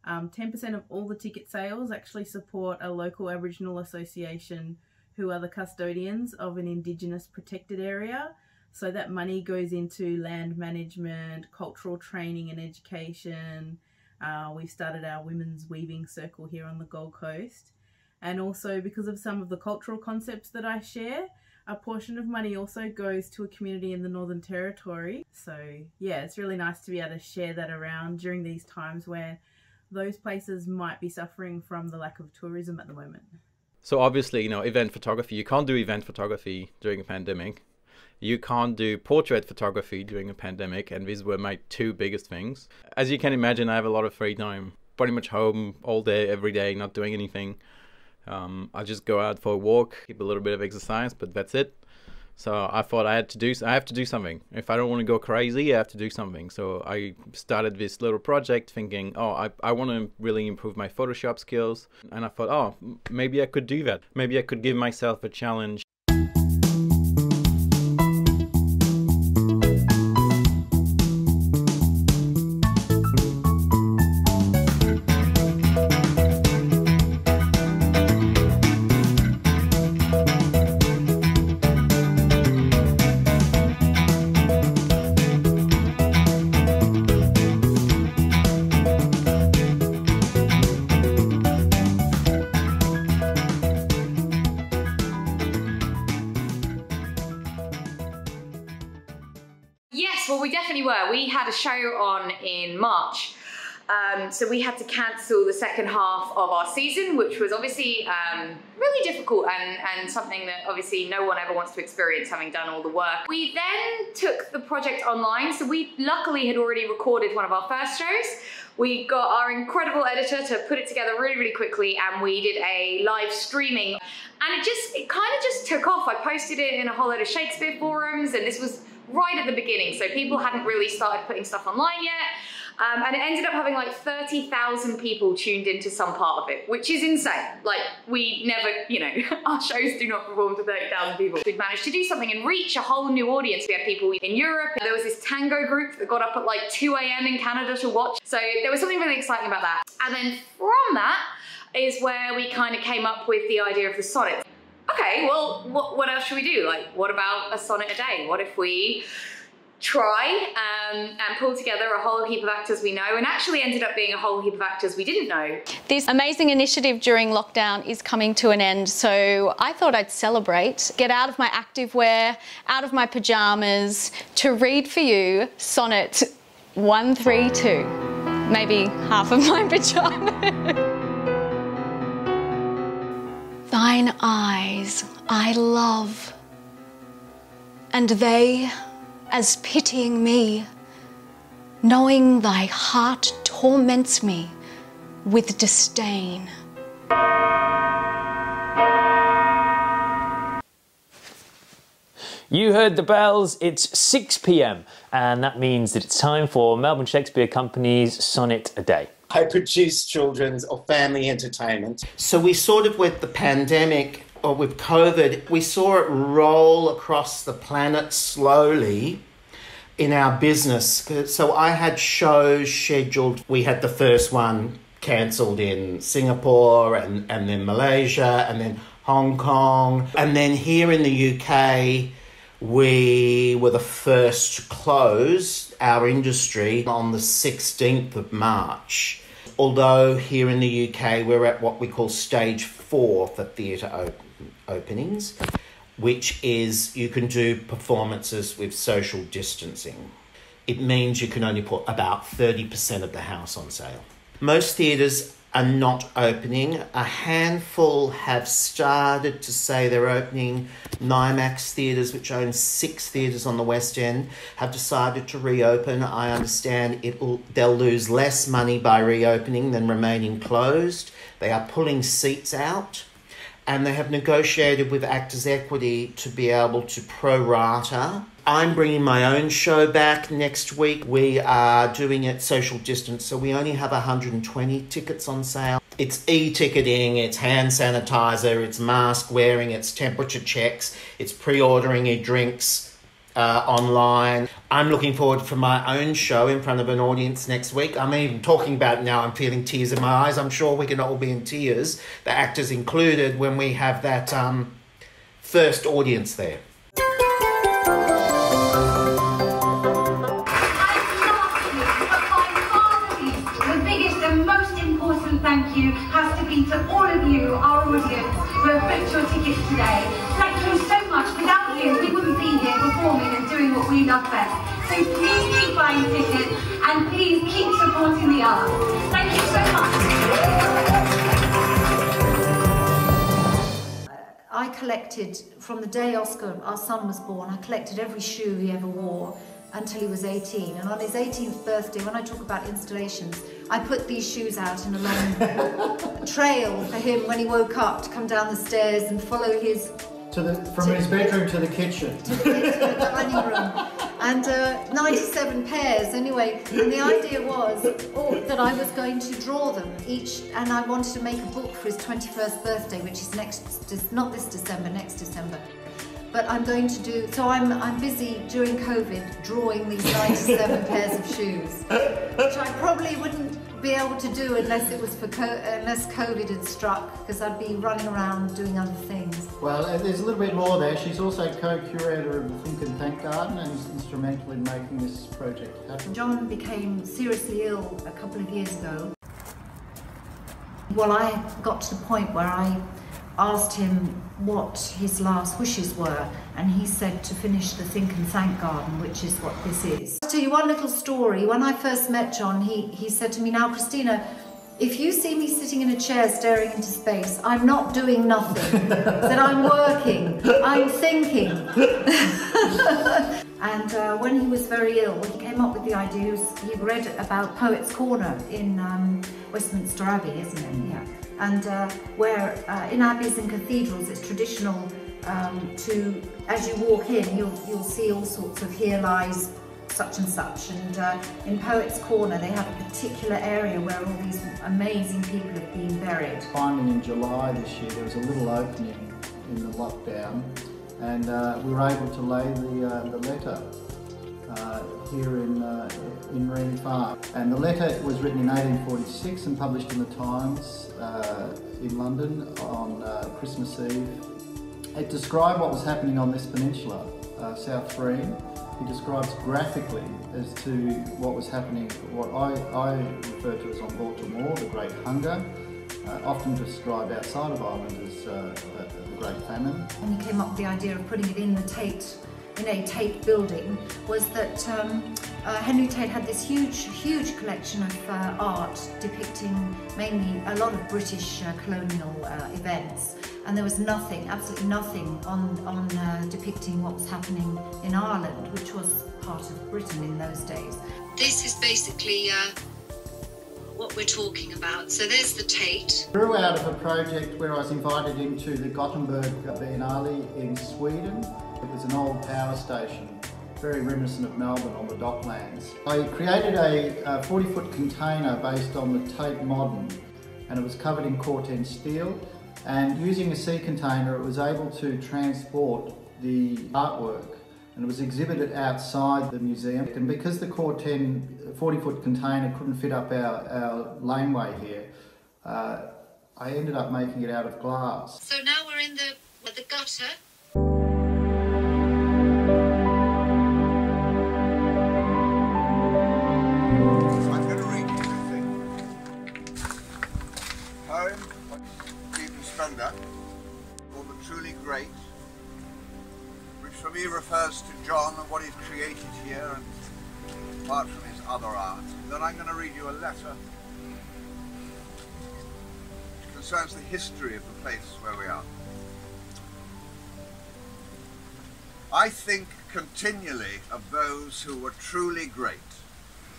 10% of all the ticket sales actually support a local Aboriginal association who are the custodians of an Indigenous protected area. So that money goes into land management, cultural training and education. We've started our women's weaving circle here on the Gold Coast. And also because of some of the cultural concepts that I share, a portion of money also goes to a community in the Northern Territory. So yeah, it's really nice to be able to share that around during these times where those places might be suffering from the lack of tourism at the moment. So obviously, event photography, you can't do event photography during a pandemic. You can't do portrait photography during a pandemic, and these were my two biggest things. As you can imagine, I have a lot of free time, pretty much home all day, every day, not doing anything. I just go out for a walk, keep a little bit of exercise, but that's it. So I thought I have to do something. If I don't want to go crazy, I have to do something. So I started this little project thinking, I want to really improve my Photoshop skills. And I thought, maybe I could do that. Maybe I could give myself a challenge. We had a show on in March, so we had to cancel the second half of our season, which was obviously really difficult and something that obviously no one ever wants to experience, having done all the work. We then took the project online, so we luckily had already recorded one of our first shows. We got our incredible editor to put it together really, really quickly, and we did a live streaming, and it kind of just took off. I posted it in a whole load of Shakespeare forums, and this was right at the beginning. So people hadn't really started putting stuff online yet. And it ended up having like 30,000 people tuned into some part of it, which is insane. Like, we never, you know, our shows do not perform to 30,000 people. We'd managed to do something and reach a whole new audience. We had people in Europe. There was this tango group that got up at like 2 a.m. in Canada to watch. So there was something really exciting about that. And then from that is where we kind of came up with the idea of the sonnet. Okay, well, what else should we do? Like, what about a sonnet a day? What if we try and pull together a whole heap of actors we know, and actually ended up being a whole heap of actors we didn't know. This amazing initiative during lockdown is coming to an end, so I thought I'd celebrate, get out of my activewear, out of my pyjamas, to read for you Sonnet 132, maybe half of my pyjamas. Thine eyes I love, and they as pitying me, knowing thy heart torments me with disdain. You heard the bells, it's 6 p.m, and that means that it's time for Melbourne Shakespeare Company's Sonnet a Day. I produce children's or family entertainment. So we sort of, with the pandemic, or with COVID, we saw it roll across the planet slowly in our business. So I had shows scheduled. We had the first one cancelled in Singapore and then Malaysia and then Hong Kong. And then here in the UK, we were the first to close our industry on the 16th of March. Although here in the UK, we're at what we call stage 4 for theatre openings, which is you can do performances with social distancing. It means you can only put about 30% of the house on sale. Most theatres are not opening. A handful have started to say they're opening. NIMAX Theatres, which owns 6 theatres on the West End, have decided to reopen. I understand they'll lose less money by reopening than remaining closed. They are pulling seats out, and they have negotiated with Actors Equity to be able to pro-rata. I'm bringing my own show back next week. We are doing it social distance, so we only have 120 tickets on sale. It's e-ticketing, it's hand sanitizer, it's mask wearing, it's temperature checks, it's pre-ordering your drinks online. I'm looking forward for my own show in front of an audience next week. I'm even talking about it now, I'm feeling tears in my eyes. I'm sure we can all be in tears, the actors included, when we have that first audience there. Thank you has to be to all of you, our audience, who have booked your tickets today. Thank you so much. Without you, we wouldn't be here performing and doing what we love best. So please keep buying tickets and please keep supporting the arts. Thank you so much. I collected, from the day Oscar, our son, was born, I collected every shoe he ever wore until he was 18. And on his 18th birthday, when I talk about installations, I put these shoes out in a long trail for him when he woke up to come down the stairs and follow his... From his bedroom to the kitchen. To the dining room. And 97 pairs anyway. And the idea was that I was going to draw them each, and I wanted to make a book for his 21st birthday, which is not this December, next December. But I'm going to do, so I'm busy during COVID drawing these 97 pairs of shoes, which I probably wouldn't be able to do unless it was for unless COVID had struck, because I'd be running around doing other things. Well, there's a little bit more there. She's also co-curator of the Think and Thank Garden and is instrumental in making this project happen. John became seriously ill a couple of years ago. Well, I got to the point where I asked him what his last wishes were, and he said to finish the Think and Thank Garden, which is what this is. I'll tell you one little story. When I first met John, he said to me, "Now, Christina, if you see me sitting in a chair staring into space, I'm not doing nothing." That I'm working, I'm thinking. And when he was very ill, he came up with the idea. He read about Poets' Corner in Westminster Abbey, isn't it? Yeah. And where in abbeys and cathedrals it's traditional to, as you walk in, you'll see all sorts of here lies such and such, and in Poets Corner they have a particular area where all these amazing people have been buried. Finally in July this year there was a little opening in the lockdown, and we were able to lay the letter here in Marine Farm. And the letter was written in 1846 and published in the Times in London on Christmas Eve. It described what was happening on this peninsula, South Green. He describes graphically as to what was happening, what I refer to as on Baltimore, the Great Hunger, often described outside of Ireland as the Great Famine. And he came up with the idea of putting it in the Tate building, was that Henry Tate had this huge collection of art depicting mainly a lot of British colonial events, and there was nothing, absolutely nothing on depicting what was happening in Ireland, which was part of Britain in those days. This is basically what we're talking about. So there's the Tate. Grew out of a project where I was invited into the Gothenburg Biennale in Sweden. It was an old power station, very reminiscent of Melbourne on the docklands. I created a 40-foot container based on the Tate Modern, and it was covered in corten steel, and using a sea container it was able to transport the artwork, and it was exhibited outside the museum. And because the corten 40-foot container couldn't fit up our laneway here, I ended up making it out of glass. So now we're in the gutter. I'm going to read you a thing. Poem by Stephen Spender, called The Truly Great, which for me refers to John and what he's created here, and apart from his other art. Then I'm going to read you a letter which concerns the history of the place where we are. I think continually of those who were truly great.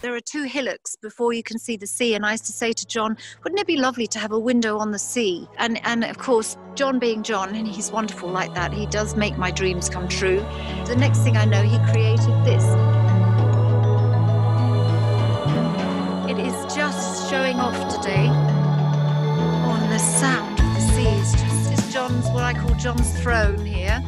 There are two hillocks before you can see the sea, and I used to say to John, wouldn't it be lovely to have a window on the sea? And of course, John being John, and he's wonderful like that, he does make my dreams come true. The next thing I know, he created this. It is just showing off today on the sound of the sea. It's John's, what I call John's throne here.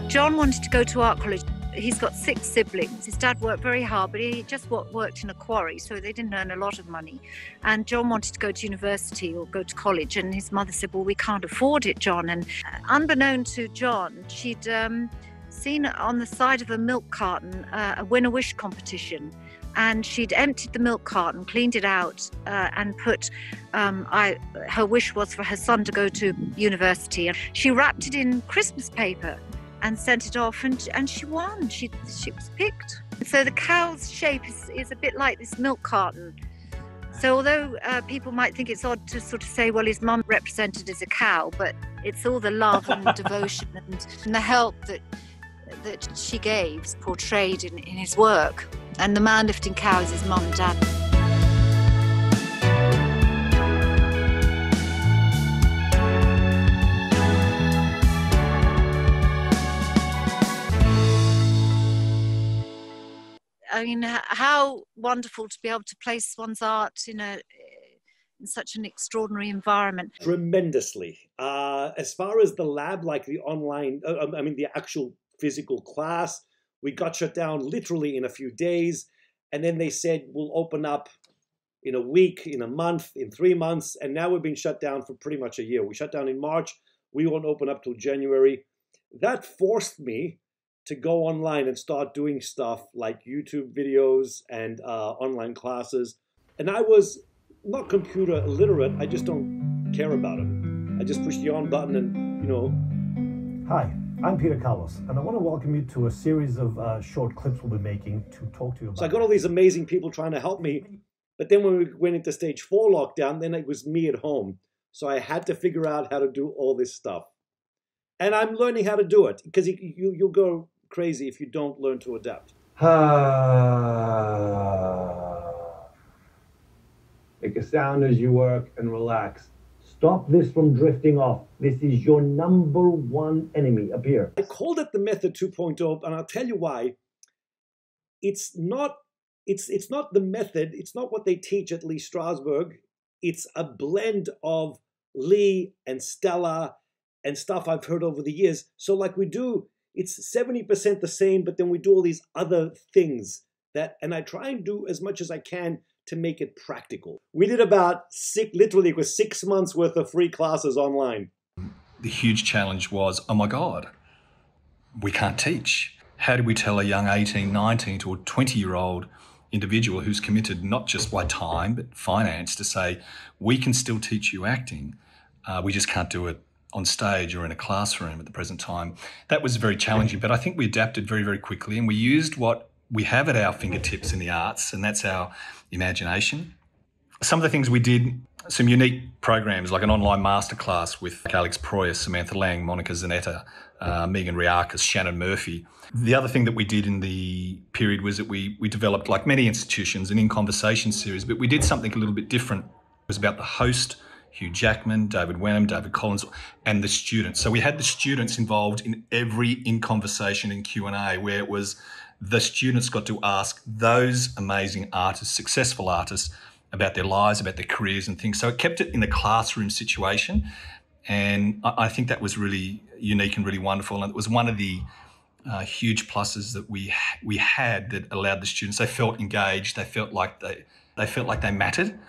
John wanted to go to art college. He's got 6 siblings. His dad worked very hard, but he just worked in a quarry, so they didn't earn a lot of money. And John wanted to go to university or go to college, and his mother said, well, we can't afford it, John. And unbeknown to John, she'd seen on the side of a milk carton a Win-A-Wish competition. And she'd emptied the milk carton, cleaned it out, and put, her wish was for her son to go to university. And she wrapped it in Christmas paper and sent it off, and she won. She was picked. So the cow's shape is a bit like this milk carton. So although people might think it's odd to sort of say, well, his mum represented as a cow, but it's all the love and the devotion and the help that she gave portrayed in his work. And the man lifting cow is his mum and dad. I mean, how wonderful to be able to place one's art in such an extraordinary environment. Tremendously. As far as the lab, like the online, the actual physical class, we got shut down literally in a few days. And then they said, we'll open up in a week, in a month, in 3 months. And now we've been shut down for pretty much a year. We shut down in March. We won't open up till January. That forced me to go online and start doing stuff like YouTube videos and online classes. And I was not computer illiterate, I just don't care about them. I just push the on button and, Hi, I'm Peter Carlos, and I want to welcome you to a series of short clips we'll be making to talk to you about. So I got all these amazing people trying to help me, but then when we went into stage 4 lockdown, then it was me at home. So I had to figure out how to do all this stuff. And I'm learning how to do it, because you'll go crazy if you don't learn to adapt. Make a sound as you work and relax. Stop this from drifting off. This is your number one enemy. Up here. I called it the Method 2.0, and I'll tell you why. It's not the method, it's not what they teach at Lee Strasberg. It's a blend of Lee and Stella and stuff I've heard over the years. So like we do, it's 70% the same, but then we do all these other things and I try and do as much as I can to make it practical. We did about literally it was 6 months worth of free classes online. The huge challenge was, oh my God, we can't teach. How do we tell a young 18, 19 to a 20-year-old individual who's committed not just by time but finance to say, we can still teach you acting, we just can't do it on stage or in a classroom at the present time. That was very challenging, but I think we adapted very, very quickly, and we used what we have at our fingertips in the arts, and that's our imagination. Some of the things we did, some unique programs like an online masterclass with Alex Proyas, Samantha Lang, Monica Zanetta, Megan Riarkis, Shannon Murphy. The other thing that we did in the period was that we developed, like many institutions, an In Conversation series, but we did something a little bit different. It was about the host, Hugh Jackman, David Wenham, David Collins, and the students. So we had the students involved in every In Conversation and Q&A, where it was the students got to ask those amazing artists, successful artists, about their lives, about their careers and things. So it kept it in a classroom situation. And I think that was really unique and really wonderful. And it was one of the huge pluses that we had that allowed the students, they felt engaged, they felt like they mattered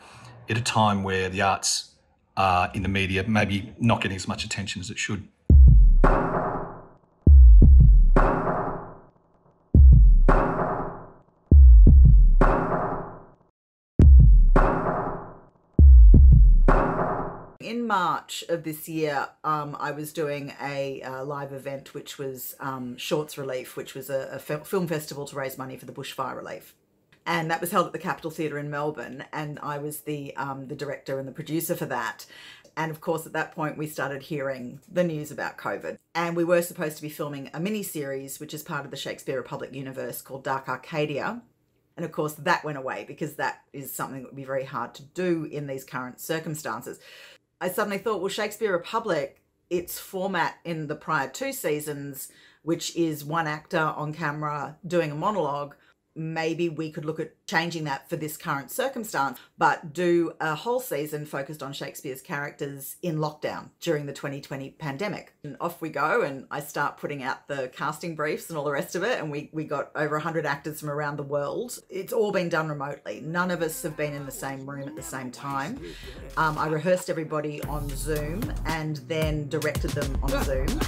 at a time where the arts in the media maybe not getting as much attention as it should. In March of this year, I was doing a live event, which was Shorts Relief, which was a film festival to raise money for the bushfire relief. And that was held at the Capitol Theatre in Melbourne, and I was the director and the producer for that. And of course, at that point, we started hearing the news about COVID. And we were supposed to be filming a mini-series, which is part of the Shakespeare Republic universe, called Dark Arcadia. And of course, that went away because that is something that would be very hard to do in these current circumstances. I suddenly thought, well, Shakespeare Republic, its format in the prior 2 seasons, which is one actor on camera doing a monologue, maybe we could look at changing that for this current circumstance, but do a whole season focused on Shakespeare's characters in lockdown during the 2020 pandemic. And off we go, and I start putting out the casting briefs and all the rest of it, and we got over 100 actors from around the world. It's all been done remotely. None of us have been in the same room at the same time. I rehearsed everybody on Zoom and then directed them on Zoom.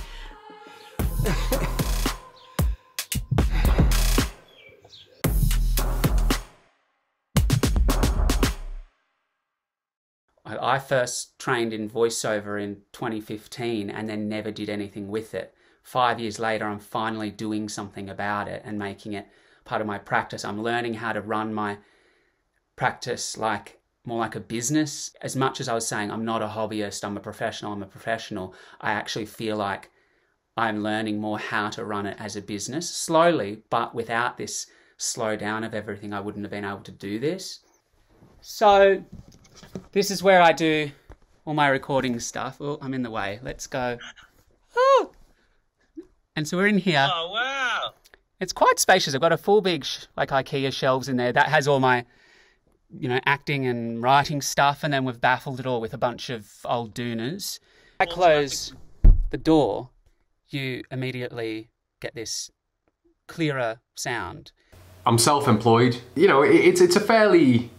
I first trained in voiceover in 2015 and then never did anything with it. 5 years later, I'm finally doing something about it and making it part of my practice. I'm learning how to run my practice more like a business. As much as I was saying, I'm not a hobbyist, I'm a professional, I actually feel like I'm learning more how to run it as a business, slowly, but without this slow down of everything, I wouldn't have been able to do this. So this is where I do all my recording stuff. Oh, I'm in the way. Let's go. Oh! And so we're in here. Oh, wow. It's quite spacious. I've got a full big, like IKEA shelves in there. That has all my, acting and writing stuff. And then we've baffled it all with a bunch of old doonas. I close the door, you immediately get this clearer sound. I'm self-employed. It's a fairly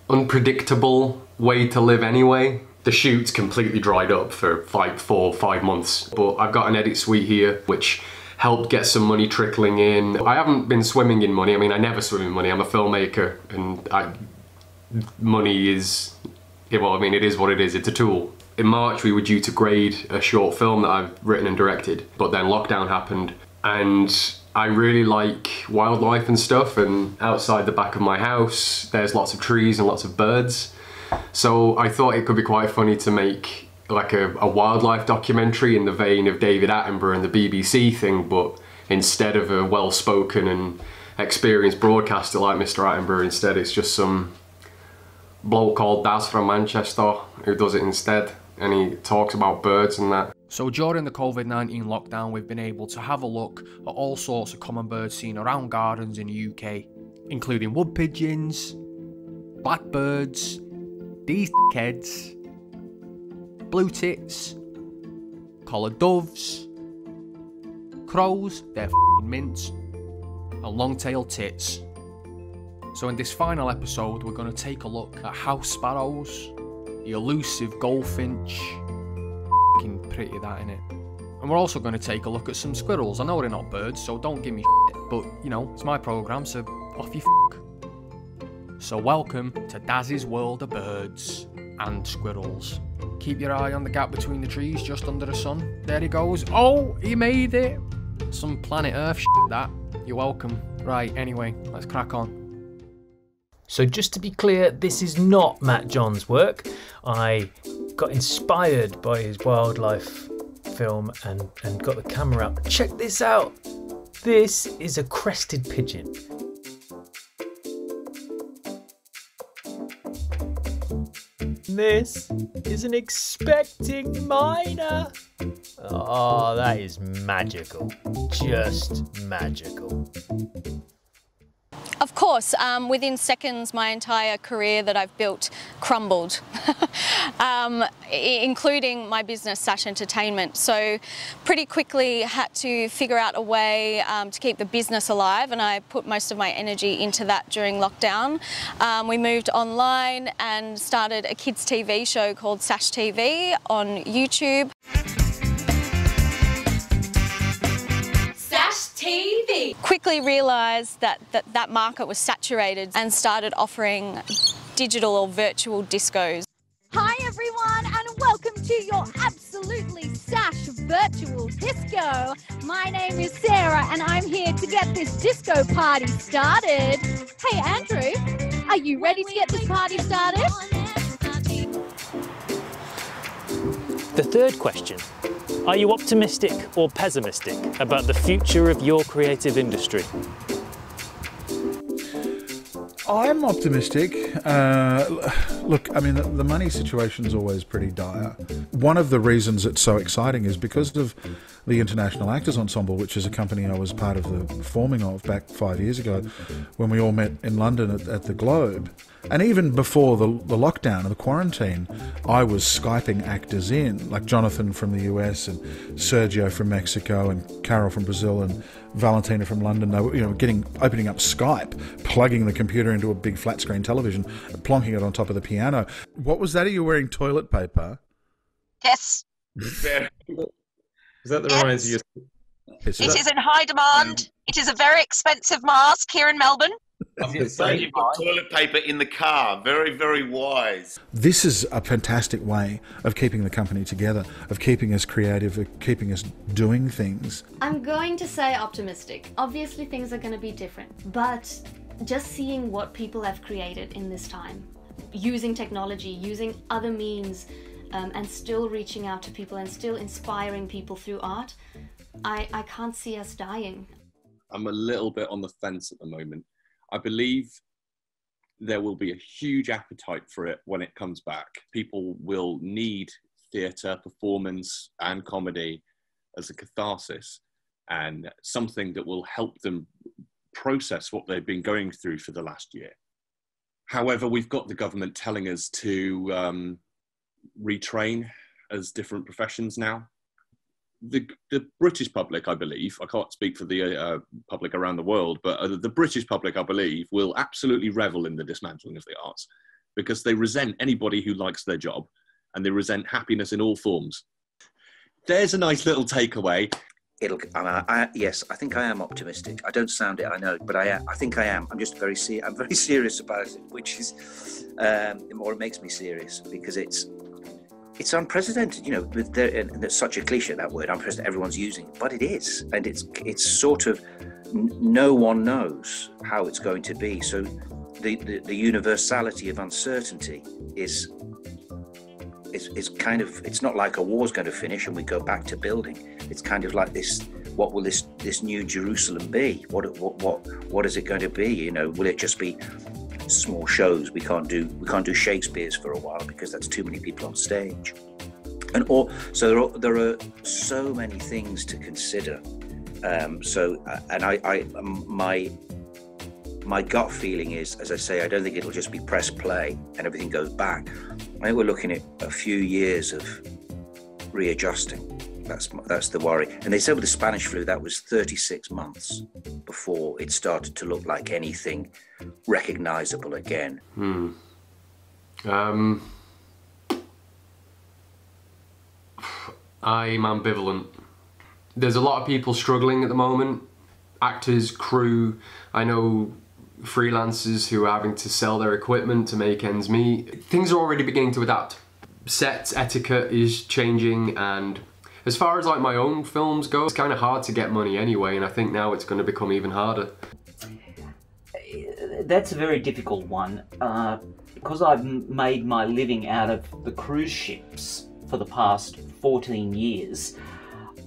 unpredictable way to live anyway. The shoot's completely dried up for 4 or 5 months, but I've got an edit suite here which helped get some money trickling in. I haven't been swimming in money. I mean, I never swim in money. I'm a filmmaker, and money is, it is what it is. It's a tool. In March we were due to grade a short film that I've written and directed, but then lockdown happened, and I really like wildlife and stuff, and outside the back of my house there's lots of trees and lots of birds. So I thought it could be quite funny to make like a wildlife documentary in the vein of David Attenborough and the BBC thing, but instead of a well-spoken and experienced broadcaster like Mr. Attenborough, instead it's just some bloke called Daz from Manchester who does it instead, and he talks about birds and that. So during the COVID-19 lockdown, we've been able to have a look at all sorts of common birds seen around gardens in the UK, including wood pigeons, blackbirds, these heads, blue tits, collared doves, crows, they're f***ing mints, and long-tailed tits. So in this final episode, we're going to take a look at house sparrows, the elusive goldfinch, f***ing pretty that innit. And we're also going to take a look at some squirrels. I know they're not birds, so don't give me shit, but you know, it's my programme, so off you f***. So welcome to Daz's world of birds and squirrels. Keep your eye on the gap between the trees just under the sun. There he goes. Oh, he made it. Some planet Earth shit that. You're welcome. Right, anyway, let's crack on. So just to be clear, this is not Matt John's work. I got inspired by his wildlife film and got the camera out. Check this out. This is a crested pigeon. This is an expecting myna. Oh, that is magical. Just magical. Of course, within seconds, my entire career that I've built crumbled, including my business, Sash Entertainment. So pretty quickly had to figure out a way to keep the business alive, and I put most of my energy into that during lockdown. We moved online and started a kids TV show called Sash TV on YouTube. TV. Quickly realised that market was saturated and started offering digital or virtual discos. Hi everyone, and welcome to your absolutely Sash virtual disco. My name is Sarah and I'm here to get this disco party started. Hey Andrew, are you ready to get this party started? The third question. Are you optimistic or pessimistic about the future of your creative industry? I'm optimistic. Look, I mean, the money situation is always pretty dire. One of the reasons it's so exciting is because of the International Actors Ensemble, which is a company I was part of the forming of back 5 years ago when we all met in London at the Globe. And even before the lockdown and the quarantine, I was Skyping actors in, like Jonathan from the US and Sergio from Mexico and Carol from Brazil and Valentina from London. They were, opening up Skype, plugging the computer into a big flat screen television, plonking it on top of the piano. What was that? Are you wearing toilet paper? Yes. Is that the reminds you? It is in high demand. It is a very expensive mask here in Melbourne. I was going to say, you've got toilet paper in the car. Very, very wise. This is a fantastic way of keeping the company together, of keeping us creative, of keeping us doing things. I'm going to say optimistic. Obviously things are going to be different, but just seeing what people have created in this time, using technology, using other means, and still reaching out to people and still inspiring people through art, I can't see us dying. I'm a little bit on the fence at the moment. I believe there will be a huge appetite for it when it comes back. People will need theatre, performance and comedy as a catharsis and something that will help them process what they've been going through for the last year. However, we've got the government telling us to retrain as different professions now. The British public, I believe, I can't speak for the public around the world, but the British public, I believe, will absolutely revel in the dismantling of the arts because they resent anybody who likes their job and they resent happiness in all forms. There's a nice little takeaway. Yes, I think I am optimistic. I don't sound it, I know, but I think I am. I'm just very serious about it, which is, or it makes me serious because it's unprecedented, and it's such a cliche, that word, unprecedented, everyone's using it, but it is. And it's sort of, no one knows how it's going to be. So the universality of uncertainty is kind of, it's not like a war's going to finish and we go back to building. It's kind of like this, what will this new Jerusalem be? What is it going to be? Will it just be small shows. We can't do Shakespeare's for a while because that's too many people on stage. So there are so many things to consider. My gut feeling is, as I say, I don't think it'll just be press play and everything goes back. I think we're looking at a few years of readjusting. That's the worry. And they said with the Spanish flu, that was 36 months before it started to look like anything recognizable again. I'm ambivalent. There's a lot of people struggling at the moment. Actors, crew, I know freelancers who are having to sell their equipment to make ends meet. Things are already beginning to adapt. Set etiquette is changing, and as far as like my own films go, it's kind of hard to get money anyway, and I think now it's going to become even harder. That's a very difficult one. Because I've made my living out of the cruise ships for the past 14 years,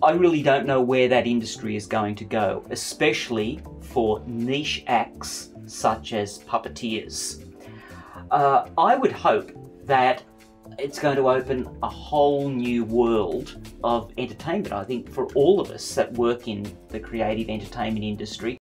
I really don't know where that industry is going to go, especially for niche acts such as puppeteers. I would hope that it's going to open a whole new world of entertainment, I think, for all of us that work in the creative entertainment industry.